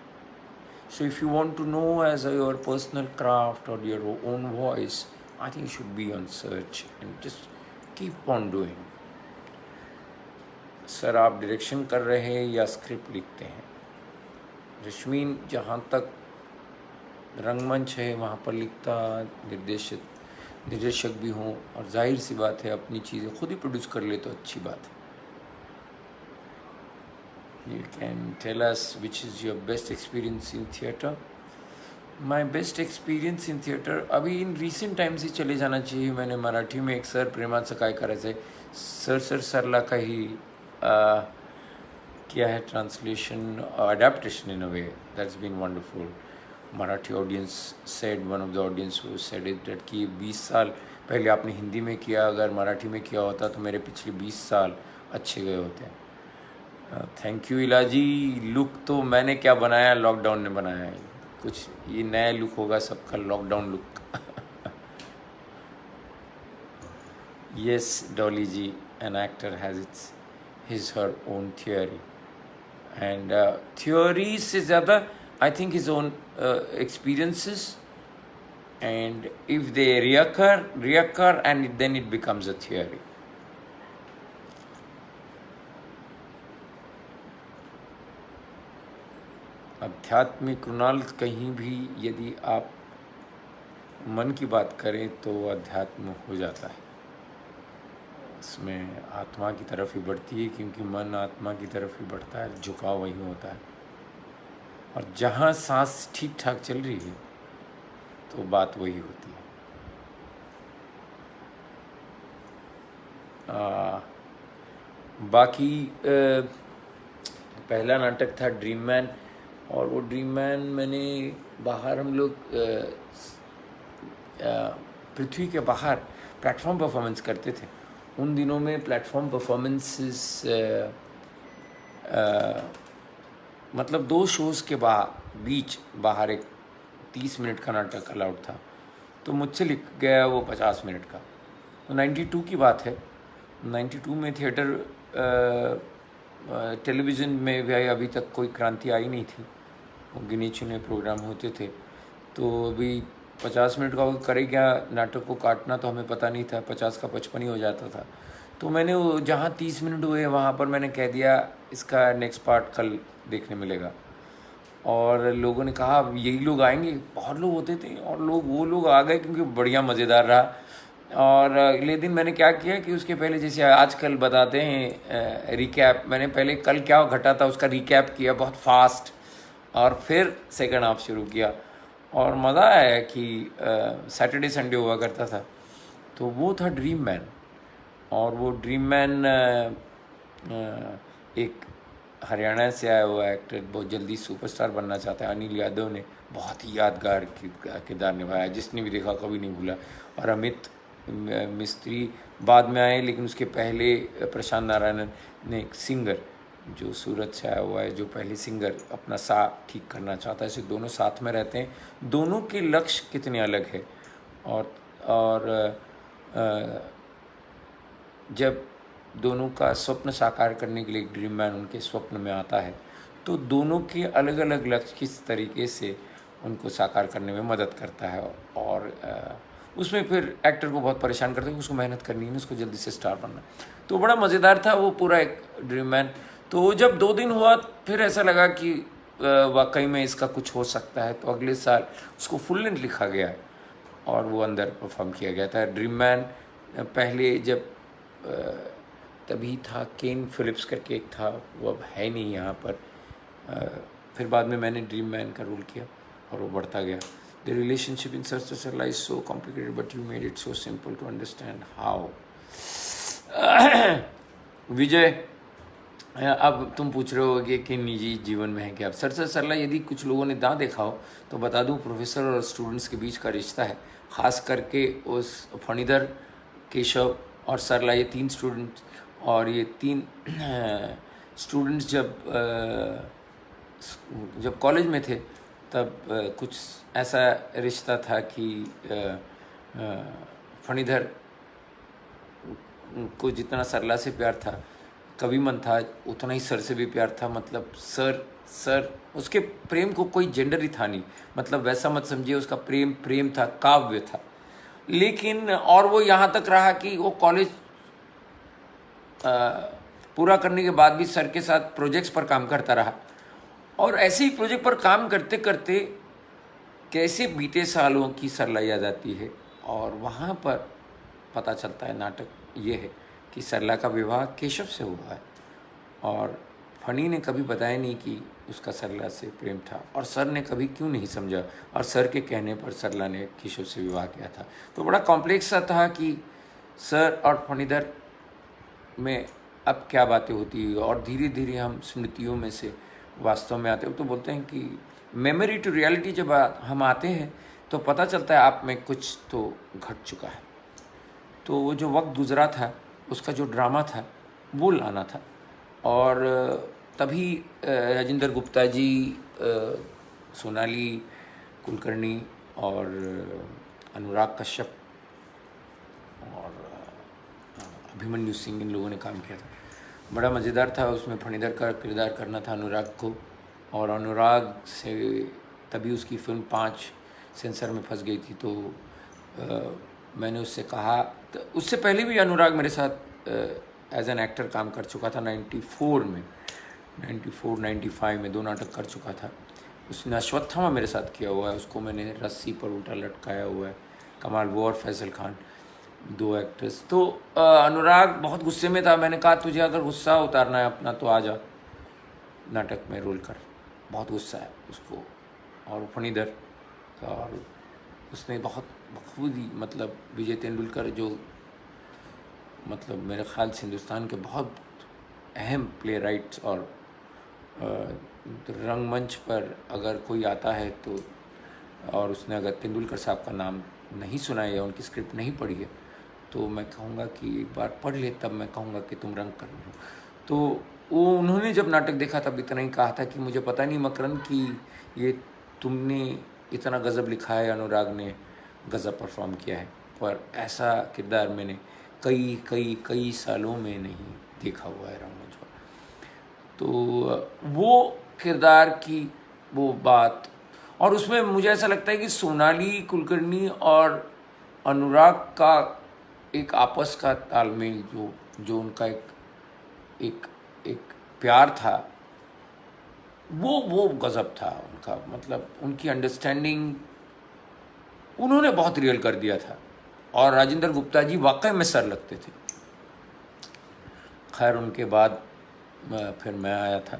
So if you want to know as your personal craft or your own voice, I think you should be on search and just keep on doing. Sir आप डायरेक्शन कर रहे हैं या स्क्रिप्ट लिखते हैं? रश्मीन, जहाँ तक रंगमंच है वहाँ पर लिखता, निर्देशक भी हूँ, और जाहिर सी बात है अपनी चीज़ें खुद ही प्रोड्यूस कर ले तो अच्छी बात है। You can tell us which is your best experience in theatre? My best experience in theatre, अभी इन recent times ही चले जाना चाहिए। मैंने मराठी में एक सर प्रेमात सकाय करायचे, सरला का ही किया है translation, adaptation in a way, that's been wonderful. Marathi audience said, one of the audience वो सेड इट दैट कि 20 साल पहले आपने हिंदी में किया, अगर मराठी में किया होता तो मेरे पिछले 20 साल अच्छे गए होते हैं। Thank you इलाजी। लुक तो मैंने क्या बनाया, लॉकडाउन ने बनाया है। कुछ ये नया लुक होगा सबका, lockdown look. Yes Dolly ji, an actor has its his her own theory, and theory से ज़्यादा I think his own experiences, and if they reoccur and then it becomes a theory. आध्यात्मिक कृणाल, कहीं भी यदि आप मन की बात करें तो अध्यात्म हो जाता है, इसमें आत्मा की तरफ ही बढ़ती है, क्योंकि मन आत्मा की तरफ ही बढ़ता है, झुकाव वहीं होता है। और जहाँ सांस ठीक ठाक चल रही है तो बात वही होती है। बाकी पहला नाटक था ड्रीम मैन, और वो ड्रीम मैन मैंने बाहर, हम लोग पृथ्वी के बाहर प्लेटफॉर्म परफॉर्मेंस करते थे। उन दिनों में प्लेटफॉर्म परफॉर्मेंसेस मतलब 2 शोज़ के बीच बाहर एक 30 मिनट का नाटक अलाउड था, तो मुझसे लिख गया वो 50 मिनट का। तो 92 की बात है, 92 में थिएटर टेलीविज़न में भी अभी तक कोई क्रांति आई नहीं थी, वो गिने चुने प्रोग्राम होते थे। तो अभी 50 मिनट का वो करे क्या, नाटक को काटना तो हमें पता नहीं था, 50 का 55 ही हो जाता था। तो मैंने वो जहाँ 30 मिनट हुए वहाँ पर मैंने कह दिया इसका नेक्स्ट पार्ट कल देखने मिलेगा। और लोगों ने कहा यही लोग आएंगे, बहुत लोग होते थे और वो लोग आ गए क्योंकि बढ़िया मज़ेदार रहा। और अगले दिन मैंने क्या किया कि उसके पहले जैसे आजकल बताते हैं रिकैप, मैंने पहले कल क्या घटा था उसका रिकैप किया बहुत फास्ट, और फिर सेकंड हाफ शुरू किया। और मज़ा आया कि सैटरडे संडे हुआ करता था। तो वो था ड्रीम मैन। और वो ड्रीम मैन एक हरियाणा से आया हुआ एक्टर बहुत जल्दी सुपरस्टार बनना चाहता है, अनिल यादव ने बहुत ही यादगार किरदार निभाया, जिसने भी देखा कभी नहीं भूला। और अमित मिस्त्री बाद में आए, लेकिन उसके पहले प्रशांत नारायणन ने एक सिंगर जो सूरत से आया हुआ है, जो पहले सिंगर अपना सा ठीक करना चाहता है, ऐसे दोनों साथ में रहते हैं। दोनों के लक्ष्य कितने अलग है। और जब दोनों का स्वप्न साकार करने के लिए एक ड्रीम मैन उनके स्वप्न में आता है, तो दोनों के अलग अलग लक्ष्य किस तरीके से उनको साकार करने में मदद करता है। और उसमें फिर एक्टर को बहुत परेशान करता है कि उसको मेहनत करनी है, उसको जल्दी से स्टार बनना। तो बड़ा मज़ेदार था वो पूरा एक ड्रीम मैन। तो जब 2 दिन हुआ फिर ऐसा लगा कि वाकई में इसका कुछ हो सकता है। तो अगले साल उसको फुल लेंथ लिखा गया और वो अंदर परफॉर्म किया गया था। ड्रीम मैन पहले जब तभी था, केन फिलिप्स करके एक था, वो अब है नहीं यहाँ पर। फिर बाद में मैंने ड्रीम मैन का रोल किया और वो बढ़ता गया। The relationship in search Sarla is so complicated but you made it so simple to understand how. Vijay, अब तुम पूछ रहे होगे कि निजी जीवन में है क्या। सरसर सरला यदि कुछ लोगों ने ना देखा हो तो बता दूं, प्रोफेसर और स्टूडेंट्स के बीच का रिश्ता है। ख़ास करके उस फणीधर, केशव और सरला, ये 3 स्टूडेंट्स, और ये 3 स्टूडेंट्स जब कॉलेज में थे तब कुछ ऐसा रिश्ता था कि फणीधर को जितना सरला से प्यार था, कवि मन था, उतना ही सर से भी प्यार था। मतलब सर उसके प्रेम को कोई जेंडर ही था नहीं, मतलब वैसा मत समझिए, उसका प्रेम था, काव्य था। लेकिन और वो यहाँ तक रहा कि वो कॉलेज पूरा करने के बाद भी सर के साथ प्रोजेक्ट्स पर काम करता रहा। और ऐसे ही प्रोजेक्ट पर काम करते करते कैसे बीते सालों की सरला याद आती है। और वहाँ पर पता चलता है, नाटक ये है कि सरला का विवाह केशव से हुआ है और फणी ने कभी बताया नहीं कि उसका सरला से प्रेम था, और सर ने कभी क्यों नहीं समझा, और सर के कहने पर सरला ने केशव से विवाह किया था। तो बड़ा कॉम्प्लेक्स सा था कि सर और फणीधर में अब क्या बातें होती है। और धीरे धीरे हम स्मृतियों में से वास्तव में आते हो। तो बोलते हैं कि मेमोरी टू रियलिटी जब हम आते हैं तो पता चलता है आप में कुछ तो घट चुका है। तो वो जो वक्त गुजरा था, उसका जो ड्रामा था, वो लाना था। और तभी राजेंद्र गुप्ता जी, सोनाली कुलकर्णी और अनुराग कश्यप और अभिमन्यु सिंह, इन लोगों ने काम किया था। बड़ा मज़ेदार था। उसमें फणीधर का किरदार करना था अनुराग को, और अनुराग से तभी उसकी फिल्म 5 सेंसर में फंस गई थी। तो मैंने उससे कहा, तो उससे पहले भी अनुराग मेरे साथ एज एन एक्टर काम कर चुका था। 94 में, 95 में 2 नाटक कर चुका था। उसने अश्वत्थामा मेरे साथ किया हुआ है, उसको मैंने रस्सी पर उल्टा लटकाया हुआ है। कमाल वो और फैसल खान, 2 एक्टर्स। तो अनुराग बहुत गुस्से में था। मैंने कहा तुझे अगर गुस्सा उतारना है अपना तो आ जा, नाटक में रोल कर। बहुत गुस्सा है उसको। और फणीधर, और उसने बहुत बखूबी, मतलब विजय तेंदुलकर जो मतलब मेरे ख्याल से हिंदुस्तान के बहुत अहम प्ले राइट्स, और रंगमंच पर अगर कोई आता है तो, और उसने अगर तेंदुलकर साहब का नाम नहीं सुना है या उनकी स्क्रिप्ट नहीं पढ़ी है, तो मैं कहूँगा कि एक बार पढ़ ले, तब मैं कहूँगा कि तुम रंग कर लो। तो वो उन्होंने जब नाटक देखा तब इतना ही कहा था कि मुझे पता नहीं मकरंद कि ये तुमने इतना गज़ब लिखा है, अनुराग ने गज़ब परफॉर्म किया है, पर ऐसा किरदार मैंने कई सालों में नहीं देखा हुआ है रंगमंच पर। तो वो किरदार की वो बात, और उसमें मुझे ऐसा लगता है कि सोनाली कुलकर्णी और अनुराग का एक आपस का तालमेल, जो उनका एक एक प्यार था, वो गजब था उनका। मतलब उनकी अंडरस्टैंडिंग उन्होंने बहुत रियल कर दिया था। और राजेंद्र गुप्ता जी वाकई में सर लगते थे। खैर उनके बाद फिर मैं आया था।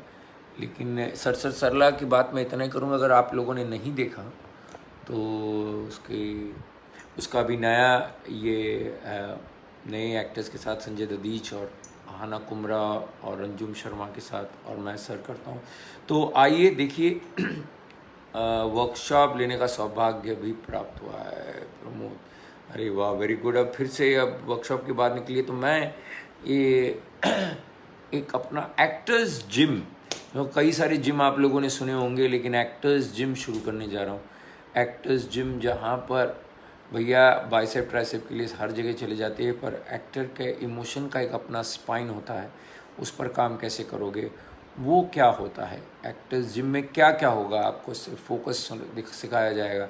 लेकिन सरला की बात मैं इतना ही करूँगा, अगर आप लोगों ने नहीं देखा तो उसका भी नया ये नए एक्टर्स के साथ, संजय ददीच और हाना कुमरा और अंजुम शर्मा के साथ, और मैं सर करता हूँ। तो आइए देखिए। वर्कशॉप लेने का सौभाग्य भी प्राप्त हुआ है प्रमोद। अरे वाह, वेरी गुड। अब फिर से अब वर्कशॉप की बात निकली है तो मैं ये एक अपना एक्टर्स जिम, कई सारे जिम आप लोगों ने सुने होंगे, लेकिन एक्टर्स जिम शुरू करने जा रहा हूँ। एक्टर्स जिम, जहाँ पर भैया बाइसेप ट्राइसेप के लिए हर जगह चले जाते हैं, पर एक्टर के इमोशन का एक अपना स्पाइन होता है, उस पर काम कैसे करोगे, वो क्या होता है। एक्टर्स जिम में क्या क्या होगा, आपको सिर्फ फोकस सिखाया जाएगा,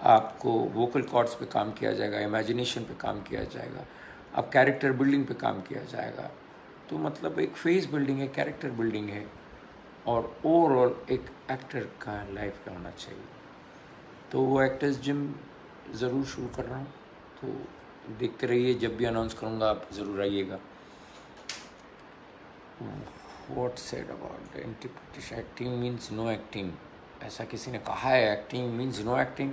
आपको वोकल कॉर्ड्स पे काम किया जाएगा, इमेजिनेशन पे काम किया जाएगा, अब कैरेक्टर बिल्डिंग पे काम किया जाएगा। तो मतलब एक फेस बिल्डिंग है, कैरेक्टर बिल्डिंग है, और ओवरऑल एक एक्टर का लाइफ का होना चाहिए। तो वो एक्टर्स जिम ज़रूर शुरू कर रहा हूँ, तो देखते रहिए। जब भी अनाउंस करूँगा आप ज़रूर आइएगा। What said about the interpretation? Acting means no acting. ऐसा किसी ने कहा है, एक्टिंग मीन्स नो एक्टिंग।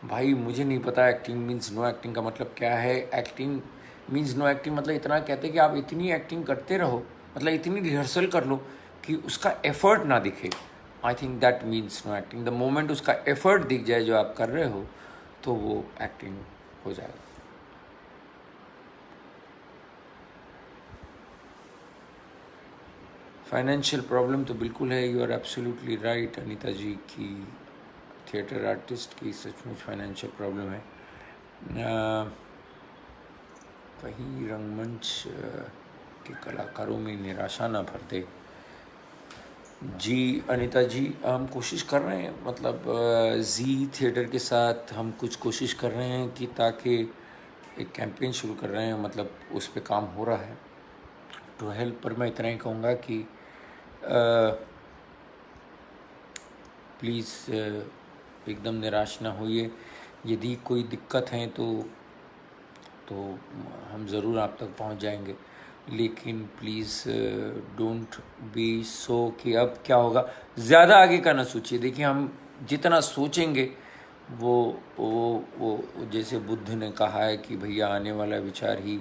भाई मुझे नहीं पता एक्टिंग मीन्स नो एक्टिंग का मतलब क्या है। एक्टिंग मीन्स नो एक्टिंग मतलब इतना कहते हैं कि आप इतनी एक्टिंग करते रहो, मतलब इतनी रिहर्सल कर लो कि उसका एफर्ट ना दिखे। आई think that means know acting. The moment उसका एफर्ट दिख जाए जो आप कर रहे हो, तो वो एक्टिंग हो जाएगा। फाइनेंशियल प्रॉब्लम तो बिल्कुल है, you are absolutely right Anita ji की। थिएटर आर्टिस्ट की सचमुच फाइनेंशियल प्रॉब्लम है। कहीं रंगमंच के कलाकारों में निराशा ना भर दे। जी अनीता जी, हम कोशिश कर रहे हैं, मतलब जी थिएटर के साथ हम कुछ कोशिश कर रहे हैं कि ताकि एक कैंपेन शुरू कर रहे हैं, मतलब उस पर काम हो रहा है टू हेल्प। पर मैं इतना ही कहूँगा कि प्लीज़ एकदम निराश ना होइए। यदि कोई दिक्कत है तो हम ज़रूर आप तक पहुंच जाएंगे, लेकिन प्लीज़ डोंट बी सो कि अब क्या होगा, ज़्यादा आगे का ना सोचिए। देखिए हम जितना सोचेंगे वो जैसे बुद्ध ने कहा है कि भैया आने वाला विचार ही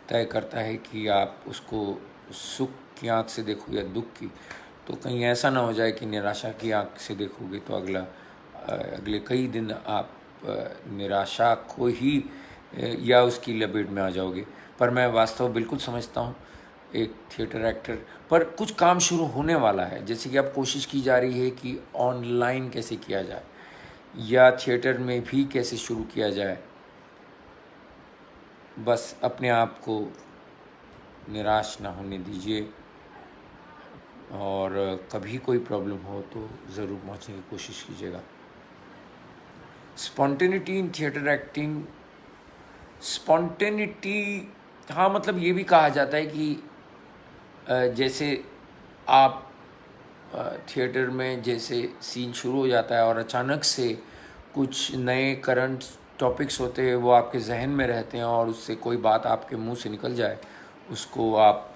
तय करता है कि आप उसको सुख की आँख से देखो या दुख की। तो कहीं ऐसा ना हो जाए कि निराशा की आँख से देखोगे तो अगले कई दिन आप निराशा को ही या उसकी लपेट में आ जाओगे। पर मैं वास्तव बिल्कुल समझता हूँ, एक थिएटर एक्टर पर कुछ काम शुरू होने वाला है। जैसे कि अब कोशिश की जा रही है कि ऑनलाइन कैसे किया जाए या थिएटर में भी कैसे शुरू किया जाए। बस अपने आप को निराश ना होने दीजिए, और कभी कोई प्रॉब्लम हो तो ज़रूर पहुंचने की कोशिश कीजिएगा। Spontaneity in theatre acting, spontaneity, हाँ मतलब ये भी कहा जाता है कि जैसे आप थिएटर में जैसे सीन शुरू हो जाता है और अचानक से कुछ नए करंट टॉपिक्स होते हैं, वो आपके जहन में रहते हैं और उससे कोई बात आपके मुंह से निकल जाए, उसको आप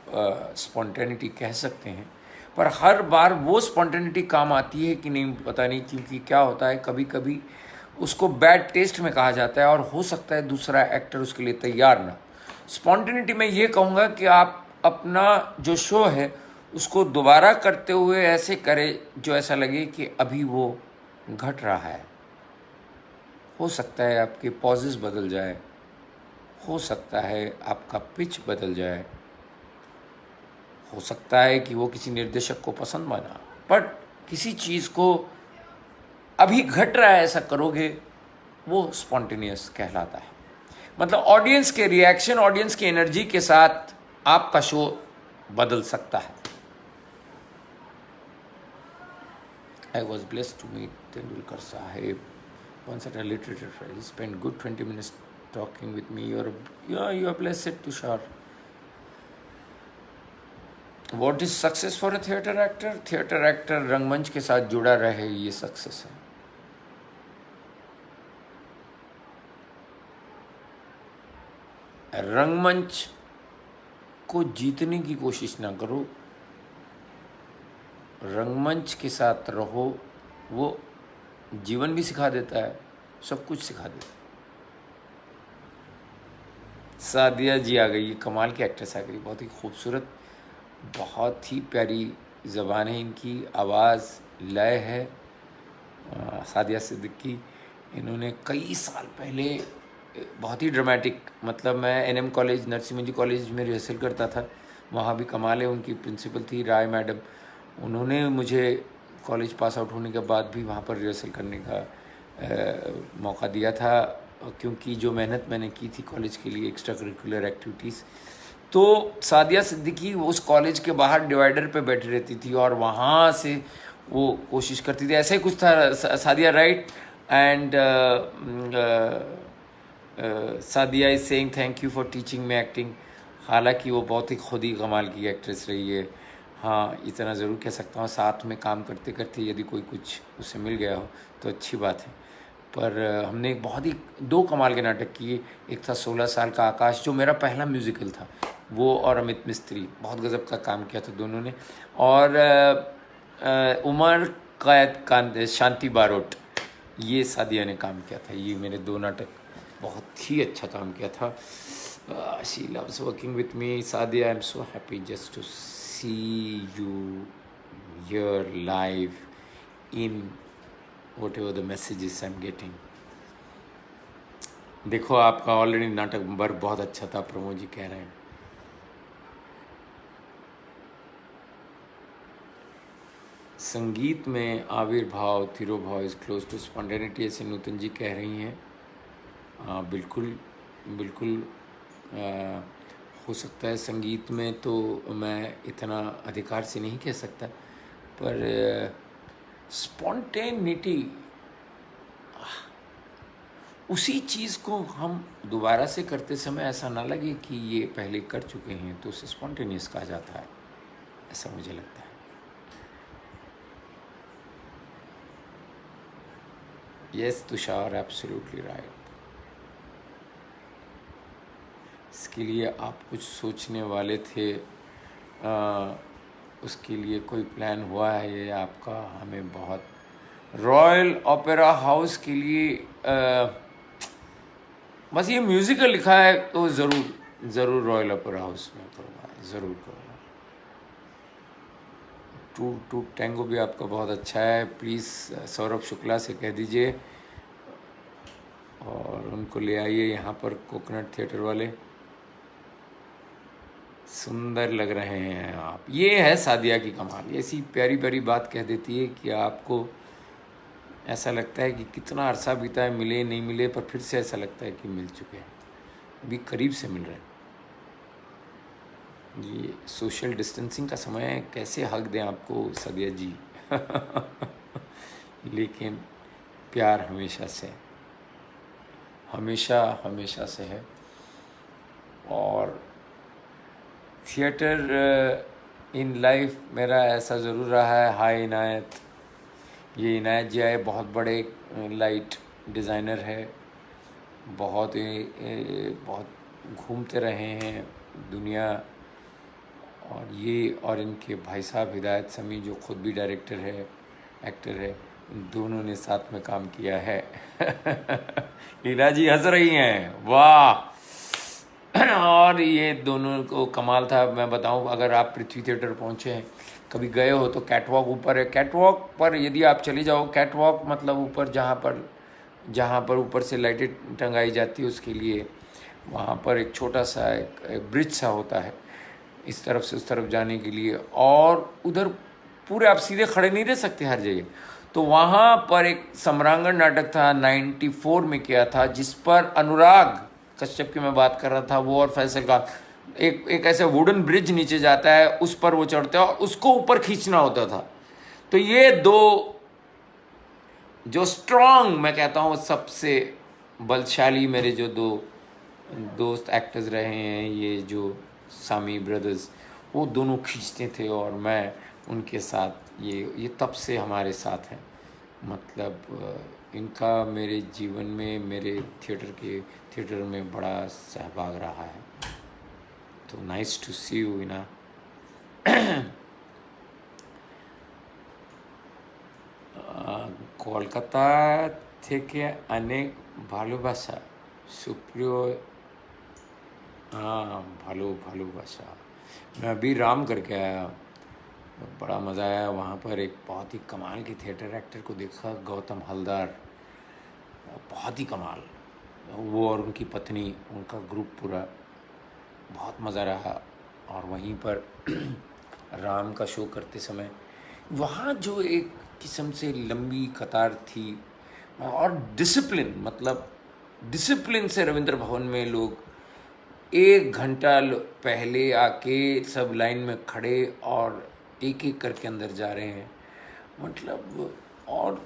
स्पॉन्टेनिटी कह सकते हैं। पर हर बार वो स्पॉन्टेनिटी काम आती है कि नहीं पता नहीं, क्योंकि क्या होता है कभी कभी उसको बैड टेस्ट में कहा जाता है और हो सकता है दूसरा एक्टर उसके लिए तैयार ना। स्पॉन्टेनिटी में ये कहूँगा कि आप अपना जो शो है उसको दोबारा करते हुए ऐसे करें जो ऐसा लगे कि अभी वो घट रहा है। हो सकता है आपके पॉजेस बदल जाए, हो सकता है आपका पिच बदल जाए, हो सकता है कि वो किसी निर्देशक को पसंद बना, बट किसी चीज़ को अभी घट रहा है ऐसा करोगे, वो स्पॉन्टेनियस कहलाता है। मतलब ऑडियंस के रिएक्शन, ऑडियंस की एनर्जी के साथ आपका शो बदल सकता है। I was blessed to meet Tendulkar Sahib once at a literature fair. He spent good 20 minutes talking with me. You are blessed, Tushar. What is success for a theatre actor? Theatre actor रंगमंच के साथ जुड़ा रहे, ये success है। रंगमंच को जीतने की कोशिश ना करो, रंगमंच के साथ रहो, वो जीवन भी सिखा देता है, सब कुछ सिखा देता है। सादिया जी आ गई, कमाल की एक्ट्रेस आ गई, बहुत ही खूबसूरत, बहुत ही प्यारी ज़बान है इनकी, आवाज़ लय है। सादिया सिद्दीकी, इन्होंने कई साल पहले बहुत ही ड्रामेटिक, मतलब मैं एनएम कॉलेज, नरसिम्हा जी कॉलेज में रिहर्सल करता था, वहाँ भी कमाल है। उनकी प्रिंसिपल थी राय मैडम, उन्होंने मुझे कॉलेज पास आउट होने के बाद भी वहाँ पर रिहर्सल करने का मौका दिया था, क्योंकि जो मेहनत मैंने की थी कॉलेज के लिए, एक्स्ट्रा करिकुलर एक्टिविटीज़। तो सादिया सिद्दीकी उस कॉलेज के बाहर डिवाइडर पे बैठी रहती थी और वहाँ से वो कोशिश करती थी, ऐसे ही कुछ था। Sadia right and Sadia is saying thank you for teaching me acting. हालांकि वो बहुत ही खुद ही कमाल की एक्ट्रेस रही है। हाँ, इतना ज़रूर कह सकता हूँ, साथ में काम करते करते यदि कोई कुछ उससे मिल गया हो तो अच्छी बात है। पर हमने एक बहुत ही 2 कमाल के नाटक किए। एक था 16 साल का आकाश, जो मेरा पहला म्यूज़िकल था, वो और अमित मिस्त्री, बहुत गज़ब का काम किया था दोनों ने। और उमर कैद शांति बारोट, ये सादिया ने काम किया था। ये मेरे 2 नाटक, बहुत ही अच्छा काम किया था। She loves working with me. Sadia, I am so happy just to see you here live in whatever the messages I'm getting. देखो, आपका ऑलरेडी नाटक वर्क बहुत अच्छा था, प्रमोद जी कह रहे हैं। संगीत में आविर्भाव, तिरोभाव इज क्लोज टू स्पॉन्टेनिटी, ऐसे नूतन जी कह रही हैं। बिल्कुल बिल्कुल हो सकता है। संगीत में तो मैं इतना अधिकार से नहीं कह सकता, पर स्पॉन्टेनिटी, उसी चीज़ को हम दोबारा से करते समय ऐसा ना लगे कि ये पहले कर चुके हैं, तो उसे स्पॉन्टेनियस कहा जाता है, ऐसा मुझे लगता है। Yes Tushar, absolutely right. इसके लिए आप कुछ सोचने वाले थे, उसके लिए कोई प्लान हुआ है ये आपका? हमें बहुत रॉयल ओपेरा हाउस के लिए बस ये म्यूज़िकल लिखा है तो ज़रूर रॉयल ओपेरा हाउस में करूँगा, ज़रूर करूँगा। टू टैंगो भी आपका बहुत अच्छा है, प्लीज़ सौरभ शुक्ला से कह दीजिए और उनको ले आइए यहाँ पर, कोकोनट थिएटर वाले। सुंदर लग रहे हैं आप। ये है सादिया की कमाल, ऐसी प्यारी प्यारी बात कह देती है कि आपको ऐसा लगता है कि कितना अरसा बीता है, मिले नहीं मिले, पर फिर से ऐसा लगता है कि मिल चुके हैं, अभी करीब से मिल रहे हैं। ये सोशल डिस्टेंसिंग का समय है, कैसे हक दें आपको सादिया जी लेकिन प्यार हमेशा से, हमेशा से है। और थिएटर इन लाइफ मेरा ऐसा ज़रूर रहा है। हाय इनायत, ये इनायत जी आए, बहुत बड़े लाइट डिज़ाइनर है, बहुत घूमते रहे हैं दुनिया। और ये और इनके भाई साहब हिदायत समी, जो खुद भी डायरेक्टर है, एक्टर है, दोनों ने साथ में काम किया है लीला जी हंस रही हैं, वाह और ये दोनों को कमाल था। मैं बताऊं, अगर आप पृथ्वी थिएटर पहुंचे हैं, कभी गए हो, तो कैटवॉक ऊपर है। कैटवॉक पर यदि आप चले जाओ, कैटवॉक मतलब ऊपर जहाँ पर ऊपर से लाइटें टंगाई जाती है, उसके लिए वहाँ पर एक छोटा सा एक ब्रिज सा होता है, इस तरफ से उस तरफ जाने के लिए। और उधर पूरे आप सीधे खड़े नहीं रह सकते हर जगह। तो वहाँ पर एक सम्रांगण नाटक था, 94 में किया था, जिस पर अनुराग कश्यप की मैं बात कर रहा था, वो और फैसल खान, एक एक ऐसा वुडन ब्रिज नीचे जाता है, उस पर वो चढ़ते हैं और उसको ऊपर खींचना होता था। तो ये दो जो स्ट्रांग, मैं कहता हूँ सबसे बलशाली मेरे जो दो दोस्त एक्टर्स रहे हैं, ये जो सामी ब्रदर्स, वो दोनों खींचते थे और मैं उनके साथ, ये तब से हमारे साथ हैं। मतलब इनका मेरे जीवन में, मेरे थिएटर में बड़ा सहभाग रहा है। तो नाइस टू सी यू इना। কলকাতা থেকে অনেক ভালোবাসা সুপ্রিয়। हाँ, भालोबासा। मैं अभी राम करके आया, बड़ा मज़ा आया वहाँ पर। एक बहुत ही कमाल के थिएटर एक्टर को देखा, गौतम हलदर, बहुत ही कमाल। वो और उनकी पत्नी, उनका ग्रुप पूरा, बहुत मज़ा रहा। और वहीं पर राम का शो करते समय वहाँ जो एक किस्म से लंबी कतार थी और डिसिप्लिन, मतलब डिसिप्लिन से रविंद्र भवन में लोग 1 घंटा पहले आके सब लाइन में खड़े और एक एक करके अंदर जा रहे हैं। मतलब और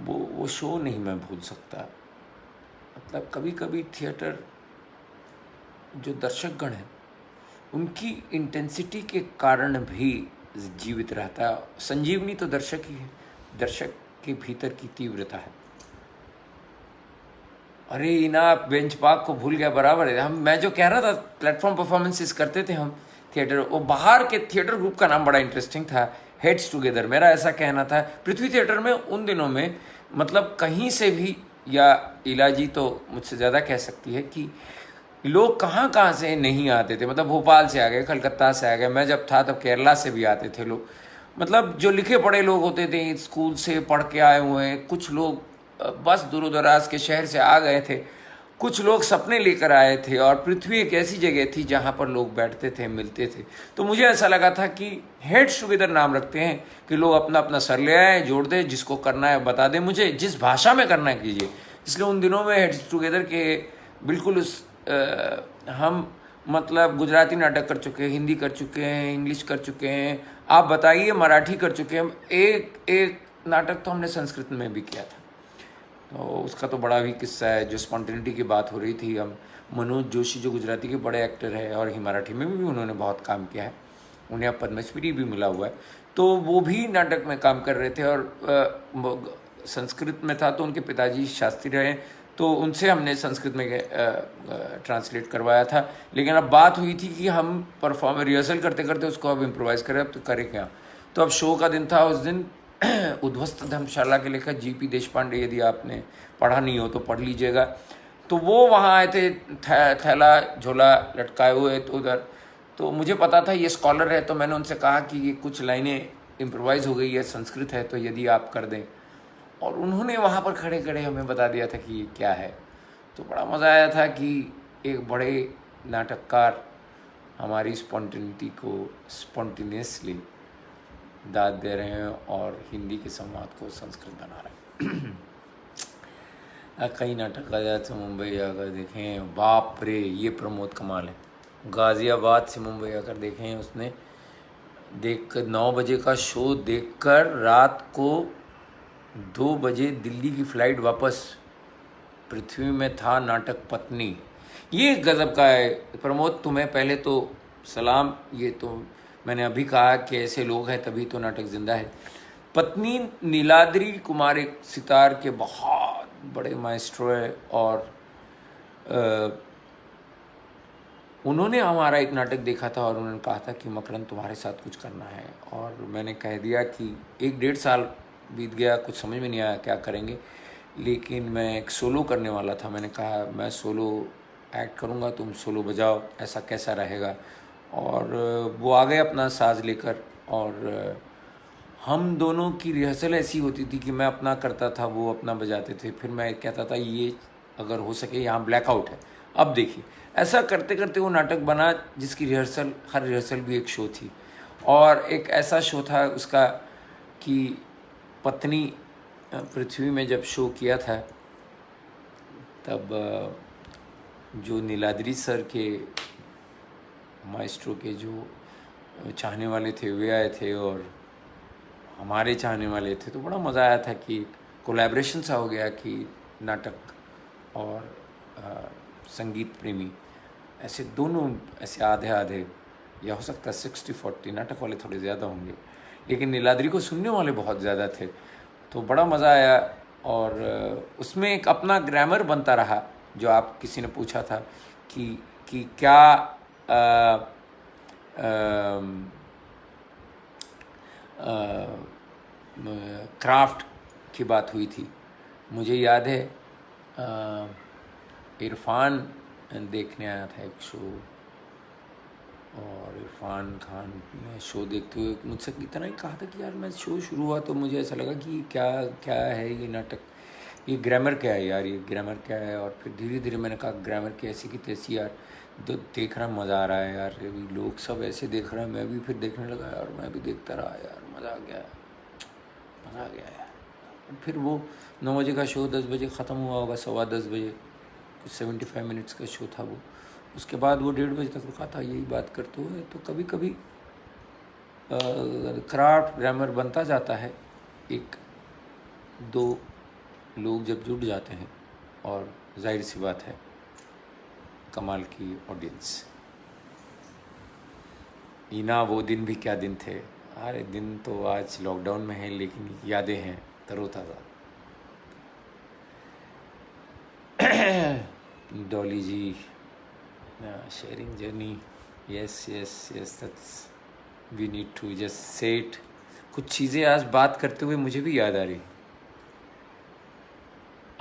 वो शो नहीं मैं भूल सकता। मतलब कभी कभी थिएटर जो दर्शकगण हैं उनकी इंटेंसिटी के कारण भी जीवित रहता है। संजीवनी तो दर्शक ही है, दर्शक के भीतर की तीव्रता है। अरे इना बेंच पार्क को भूल गया, बराबर है। मैं जो कह रहा था प्लेटफॉर्म परफॉर्मेंसेस करते थे हम थिएटर, वो बाहर के थिएटर ग्रुप का नाम बड़ा इंटरेस्टिंग था, हेड्स टुगेदर। मेरा ऐसा कहना था पृथ्वी थिएटर में उन दिनों में, मतलब कहीं से भी, या इलाजी तो मुझसे ज़्यादा कह सकती है कि लोग कहाँ कहाँ से नहीं आते थे। मतलब भोपाल से आ गए, कलकत्ता से आ गए, मैं जब था तब केरला से भी आते थे लोग। मतलब जो लिखे पढ़े लोग होते थे, स्कूल से पढ़ के आए हुए हैं, कुछ लोग बस दूर दराज के शहर से आ गए थे, कुछ लोग सपने लेकर आए थे। और पृथ्वी एक ऐसी जगह थी जहाँ पर लोग बैठते थे, मिलते थे। तो मुझे ऐसा लगा था कि हेड्स टुगेदर नाम रखते हैं कि लोग अपना अपना सर ले आए, जोड़ दे, जिसको करना है बता दे मुझे, जिस भाषा में करना है कीजिए। इसलिए उन दिनों में हेड्स टुगेदर के बिल्कुल हम मतलब गुजराती नाटक कर चुके हैं, हिंदी कर चुके हैं, इंग्लिश कर चुके हैं, आप बताइए मराठी कर चुके हैं। एक एक नाटक तो हमने संस्कृत में भी किया था, तो उसका तो बड़ा भी किस्सा है। जो स्पॉन्टेनिटी की बात हो रही थी, हम मनोज जोशी जो गुजराती के बड़े एक्टर हैं और मराठी में भी उन्होंने बहुत काम किया है, उन्हें अब पद्मश्री भी मिला हुआ है, तो वो भी नाटक में काम कर रहे थे। और संस्कृत में था तो उनके पिताजी शास्त्री रहे, तो उनसे हमने संस्कृत में ट्रांसलेट करवाया था। लेकिन अब बात हुई थी कि हम रिहर्सल करते करते उसको अब इम्प्रोवाइज़ करें, अब तो करें क्या। तो अब शो का दिन था, उस दिन उद्वस्त धर्मशाला के लेखक जीपी देशपांडे, यदि आपने पढ़ा नहीं हो तो पढ़ लीजिएगा, तो वो वहाँ आए थे, थैला झोला लटकाए हुए तो उधर। तो मुझे पता था ये स्कॉलर है, तो मैंने उनसे कहा कि ये कुछ लाइनें इम्प्रोवाइज़ हो गई है, संस्कृत है, तो यदि आप कर दें। और उन्होंने वहाँ पर खड़े खड़े हमें बता दिया था कि ये क्या है। तो बड़ा मज़ा आया था कि एक बड़े नाटककार हमारी स्पॉन्टेनिटी को स्पॉन्टेनियसली दाद दे रहे हैं और हिंदी के संवाद को संस्कृत बना रहे हैं। कई नाटक आ जाते मुंबई आकर देखें, बाप रे, ये प्रमोद कमाल है। गाज़ियाबाद से मुंबई आकर देखें, उसने देखकर 9 बजे का शो देखकर रात को 2 बजे दिल्ली की फ़्लाइट वापस। पृथ्वी में था नाटक पत्नी। ये गज़ब का है प्रमोद, तुम्हें पहले तो सलाम। ये तो मैंने अभी कहा कि ऐसे लोग हैं तभी तो नाटक जिंदा है। पत्नी नीलाद्री कुमार एक सितार के बहुत बड़े माइस्ट्रो है, और उन्होंने हमारा एक नाटक देखा था और उन्होंने कहा था कि मकरंद तुम्हारे साथ कुछ करना है। और मैंने कह दिया कि 1-1.5 साल बीत गया, कुछ समझ में नहीं आया क्या करेंगे, लेकिन मैं एक सोलो करने वाला था। मैंने कहा मैं सोलो एक्ट करूँगा, तुम सोलो बजाओ, ऐसा कैसा रहेगा। और वो आ गए अपना साज लेकर, और हम दोनों की रिहर्सल ऐसी होती थी कि मैं अपना करता था, वो अपना बजाते थे। फिर मैं कहता था ये अगर हो सके यहाँ ब्लैकआउट है, अब देखिए। ऐसा करते करते वो नाटक बना जिसकी रिहर्सल, हर रिहर्सल भी एक शो थी। और एक ऐसा शो था उसका कि पत्नी पृथ्वी में जब शो किया था, तब जो नीलाद्री सर के माइस्ट्रो के जो चाहने वाले थे वे आए थे और हमारे चाहने वाले थे, तो बड़ा मज़ा आया था कि कोलैबोरेशन सा हो गया कि नाटक और संगीत प्रेमी ऐसे दोनों ऐसे आधे आधे, या हो सकता है 60-40, नाटक वाले थोड़े ज़्यादा होंगे लेकिन नीलाद्री को सुनने वाले बहुत ज़्यादा थे, तो बड़ा मज़ा आया। और उसमें एक अपना ग्रामर बनता रहा, जो आप किसी ने पूछा था कि क्या क्राफ्ट की बात हुई थी। मुझे याद है इरफान देखने आया था एक शो, और इरफान खान ने शो देखते हुए मुझसे इतना ही कहा था कि यार मैं शो शुरू हुआ तो मुझे ऐसा लगा कि क्या क्या है ये नाटक, ये ग्रामर क्या है यार, ये ग्रामर क्या है। और फिर धीरे धीरे मैंने कहा ग्रामर कैसी की तैसी यार, तो देख रहा मज़ा आ रहा है यार, अभी लोग सब ऐसे देख रहे हैं, मैं भी फिर देखने लगा यार, मैं भी देखता रहा यार, मज़ा आ गया, मज़ा आ गया यार। फिर वो 9 बजे का शो 10 बजे ख़त्म हुआ होगा, 10:15 बजे, 75 मिनट्स का शो था वो। उसके बाद वो 1:30 बजे तक रुका था यही बात करते हुए। तो कभी कभी क्राफ्ट ग्रामर बनता जाता है, एक दो लोग जब जुट जाते हैं, और जाहिर सी बात है कमाल की ऑडियंस। ईना वो दिन भी क्या दिन थे, अरे दिन तो आज लॉकडाउन में है लेकिन यादें हैं तरोताज़ा। डॉली जी, sharing journey, yes, that's we need to just say it। कुछ चीज़ें आज बात करते हुए मुझे भी याद आ रही।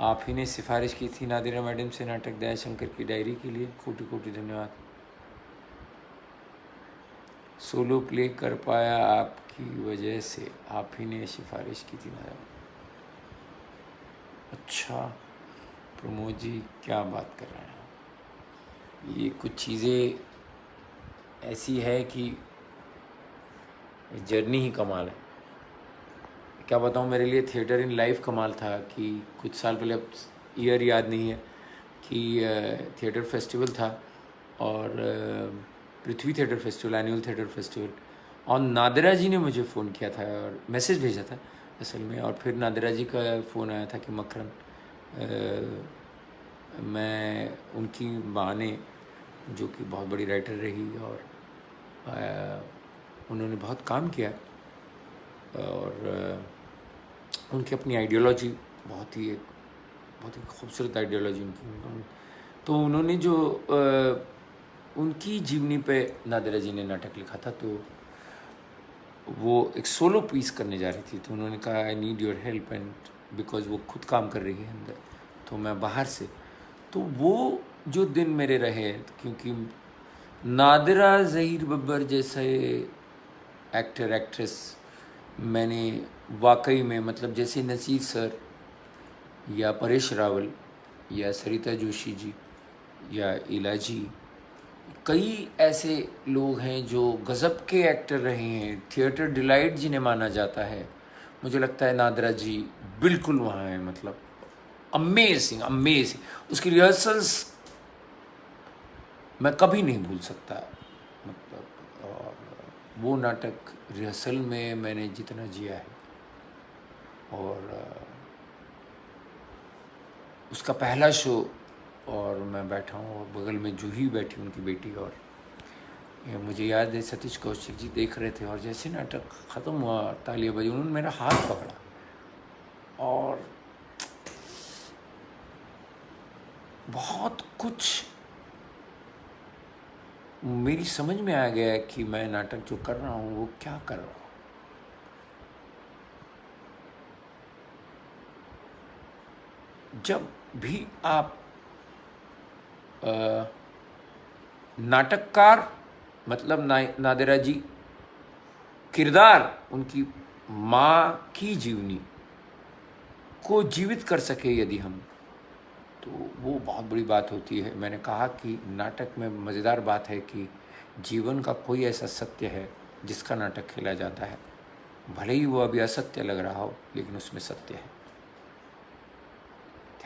आप ही ने सिफारिश की थी नादिरा मैडम से नाटक दयाशंकर की डायरी के लिए, कोटि कोटि धन्यवाद। सोलो प्ले कर पाया आपकी वजह से, आप ही ने सिफारिश की थी नादिरा। अच्छा प्रमोद जी क्या बात कर रहे हैं, ये कुछ चीज़ें ऐसी है कि जर्नी ही कमाल है। क्या बताऊँ, मेरे लिए थिएटर इन लाइफ कमाल था कि कुछ साल पहले, अब ईयर याद नहीं है, कि थिएटर फेस्टिवल था, और Prithvi theatre festival, annual theatre festival, और नादिरा जी ने मुझे फ़ोन किया था और मैसेज भेजा था असल में, और फिर नादिरा जी का फ़ोन आया था कि मकरन, मैं उनकी माँ ने, जो कि बहुत बड़ी राइटर रही और उन्होंने बहुत काम किया, और उनकी अपनी आइडियोलॉजी बहुत ही खूबसूरत आइडियोलॉजी उनकी, तो उन्होंने जो उनकी जीवनी पे नादिरा जी ने नाटक लिखा था, तो वो एक सोलो पीस करने जा रही थी, तो उन्होंने कहा I need your help, and because वो खुद काम कर रही है अंदर, तो मैं बाहर से, तो वो जो दिन मेरे रहे, क्योंकि नादिरा ज़हीर बब्बर जैसे एक्टर एक्ट्रेस मैंने वाकई में, मतलब जैसे नसीर सर या परेश रावल या सरिता जोशी जी या इला जी, कई ऐसे लोग हैं जो गज़ब के एक्टर रहे हैं, थिएटर डिलाइट जिन्हें माना जाता है, मुझे लगता है नादिरा जी बिल्कुल वहाँ हैं, मतलब अमेजिंग अमेजिंग। उसकी रिहर्सल्स मैं कभी नहीं भूल सकता, मतलब और वो नाटक रिहर्सल में मैंने जितना जिया है, और उसका पहला शो, और मैं बैठा हूँ और बगल में जूही बैठी, उनकी बेटी, और मुझे याद है सतीश कौशिक जी देख रहे थे, और जैसे नाटक ख़त्म हुआ, तालियां बजी, उन्होंने मेरा हाथ पकड़ा, और बहुत कुछ मेरी समझ में आ गया कि मैं नाटक जो कर रहा हूँ वो क्या कर रहा हूँ। जब भी आप नाटककार, मतलब नादिरा जी किरदार, उनकी माँ की जीवनी को जीवित कर सके यदि हम, तो वो बहुत बड़ी बात होती है। मैंने कहा कि नाटक में मज़ेदार बात है कि जीवन का कोई ऐसा सत्य है जिसका नाटक खेला जाता है, भले ही वो अभी असत्य लग रहा हो लेकिन उसमें सत्य है।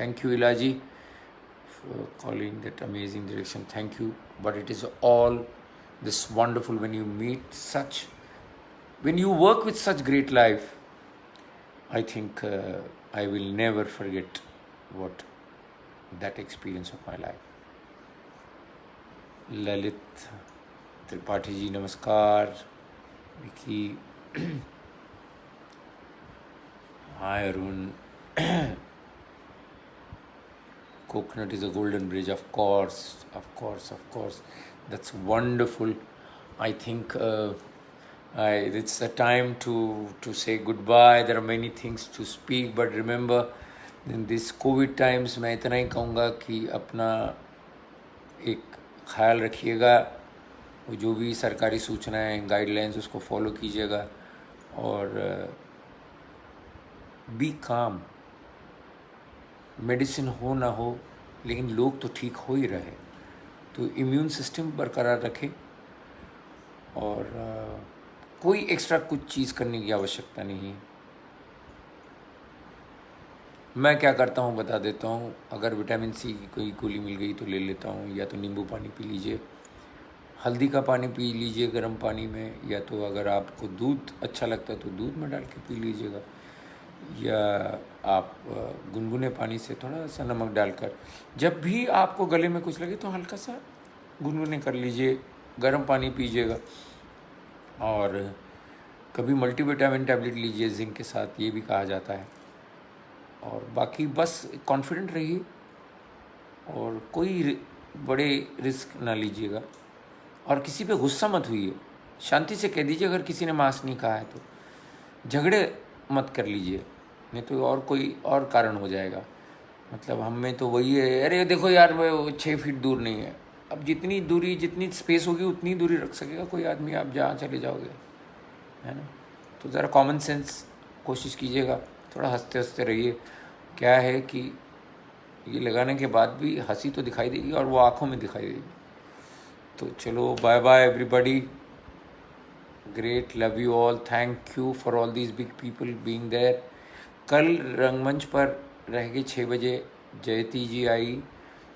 थैंक यू इला जी calling that amazing direction. Thank you. But it is all this wonderful when you meet such, when you work with such great life. I think I will never forget what that experience of my life. Lalit Tripathi ji, namaskar. Vicky. Hi Arun. Coconut is a golden bridge, of course. That's wonderful. I think it's the time to say goodbye. There are many things to speak, but remember, in this COVID times, मैं इतना ही कहूँगा कि अपना एक ख्याल रखिएगा, वो जो भी सरकारी सूचनाएं, गाइडलाइंस, उसको फॉलो कीजिएगा और बी काम. मेडिसिन हो ना हो, लेकिन लोग तो ठीक हो ही रहे, तो इम्यून सिस्टम बरकरार रखें और कोई एक्स्ट्रा कुछ चीज़ करने की आवश्यकता नहीं है. मैं क्या करता हूँ बता देता हूँ. अगर विटामिन सी की कोई गोली मिल गई तो ले लेता हूँ, या तो नींबू पानी पी लीजिए, हल्दी का पानी पी लीजिए गर्म पानी में, या तो अगर आपको दूध अच्छा लगता है तो दूध में डाल के पी लीजिएगा, या आप गुनगुने पानी से थोड़ा सा नमक डालकर, जब भी आपको गले में कुछ लगे तो हल्का सा गुनगुने कर लीजिए, गर्म पानी पीजिएगा. और कभी मल्टीविटामिन टैबलेट लीजिए जिंक के साथ, ये भी कहा जाता है. और बाकी बस कॉन्फिडेंट रहिए और कोई बड़े रिस्क ना लीजिएगा, और किसी पे गुस्सा मत हुइए. शांति से कह दीजिए अगर किसी ने मास्क नहीं कहा है तो. झगड़े मत कर लीजिए, नहीं तो और कोई और कारण हो जाएगा. मतलब हम में तो वही है, अरे देखो यार वो 6 फीट दूर नहीं है. अब जितनी दूरी, जितनी स्पेस होगी उतनी दूरी रख सकेगा कोई आदमी, आप जहाँ चले जाओगे, है ना. तो ज़रा कॉमन सेंस कोशिश कीजिएगा, थोड़ा हंसते हंसते रहिए. क्या है कि ये लगाने के बाद भी हंसी तो दिखाई देगी और वो आँखों में दिखाई देगी. तो चलो, bye bye everybody. Great, love you all. Thank you for all these big people being there. कल रंगमंच पर रहेंगे 6 बजे. जयती जी आई,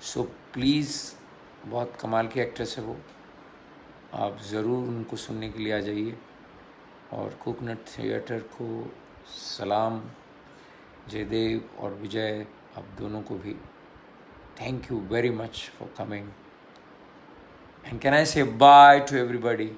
सो प्लीज़, बहुत कमाल की एक्ट्रेस है वो, आप ज़रूर उनको सुनने के लिए आ जाइए. और कोकोनट थिएटर को सलाम. जयदेव और विजय, आप दोनों को भी thank you very much for coming. And can I से बाय टू एवरीबॉडी.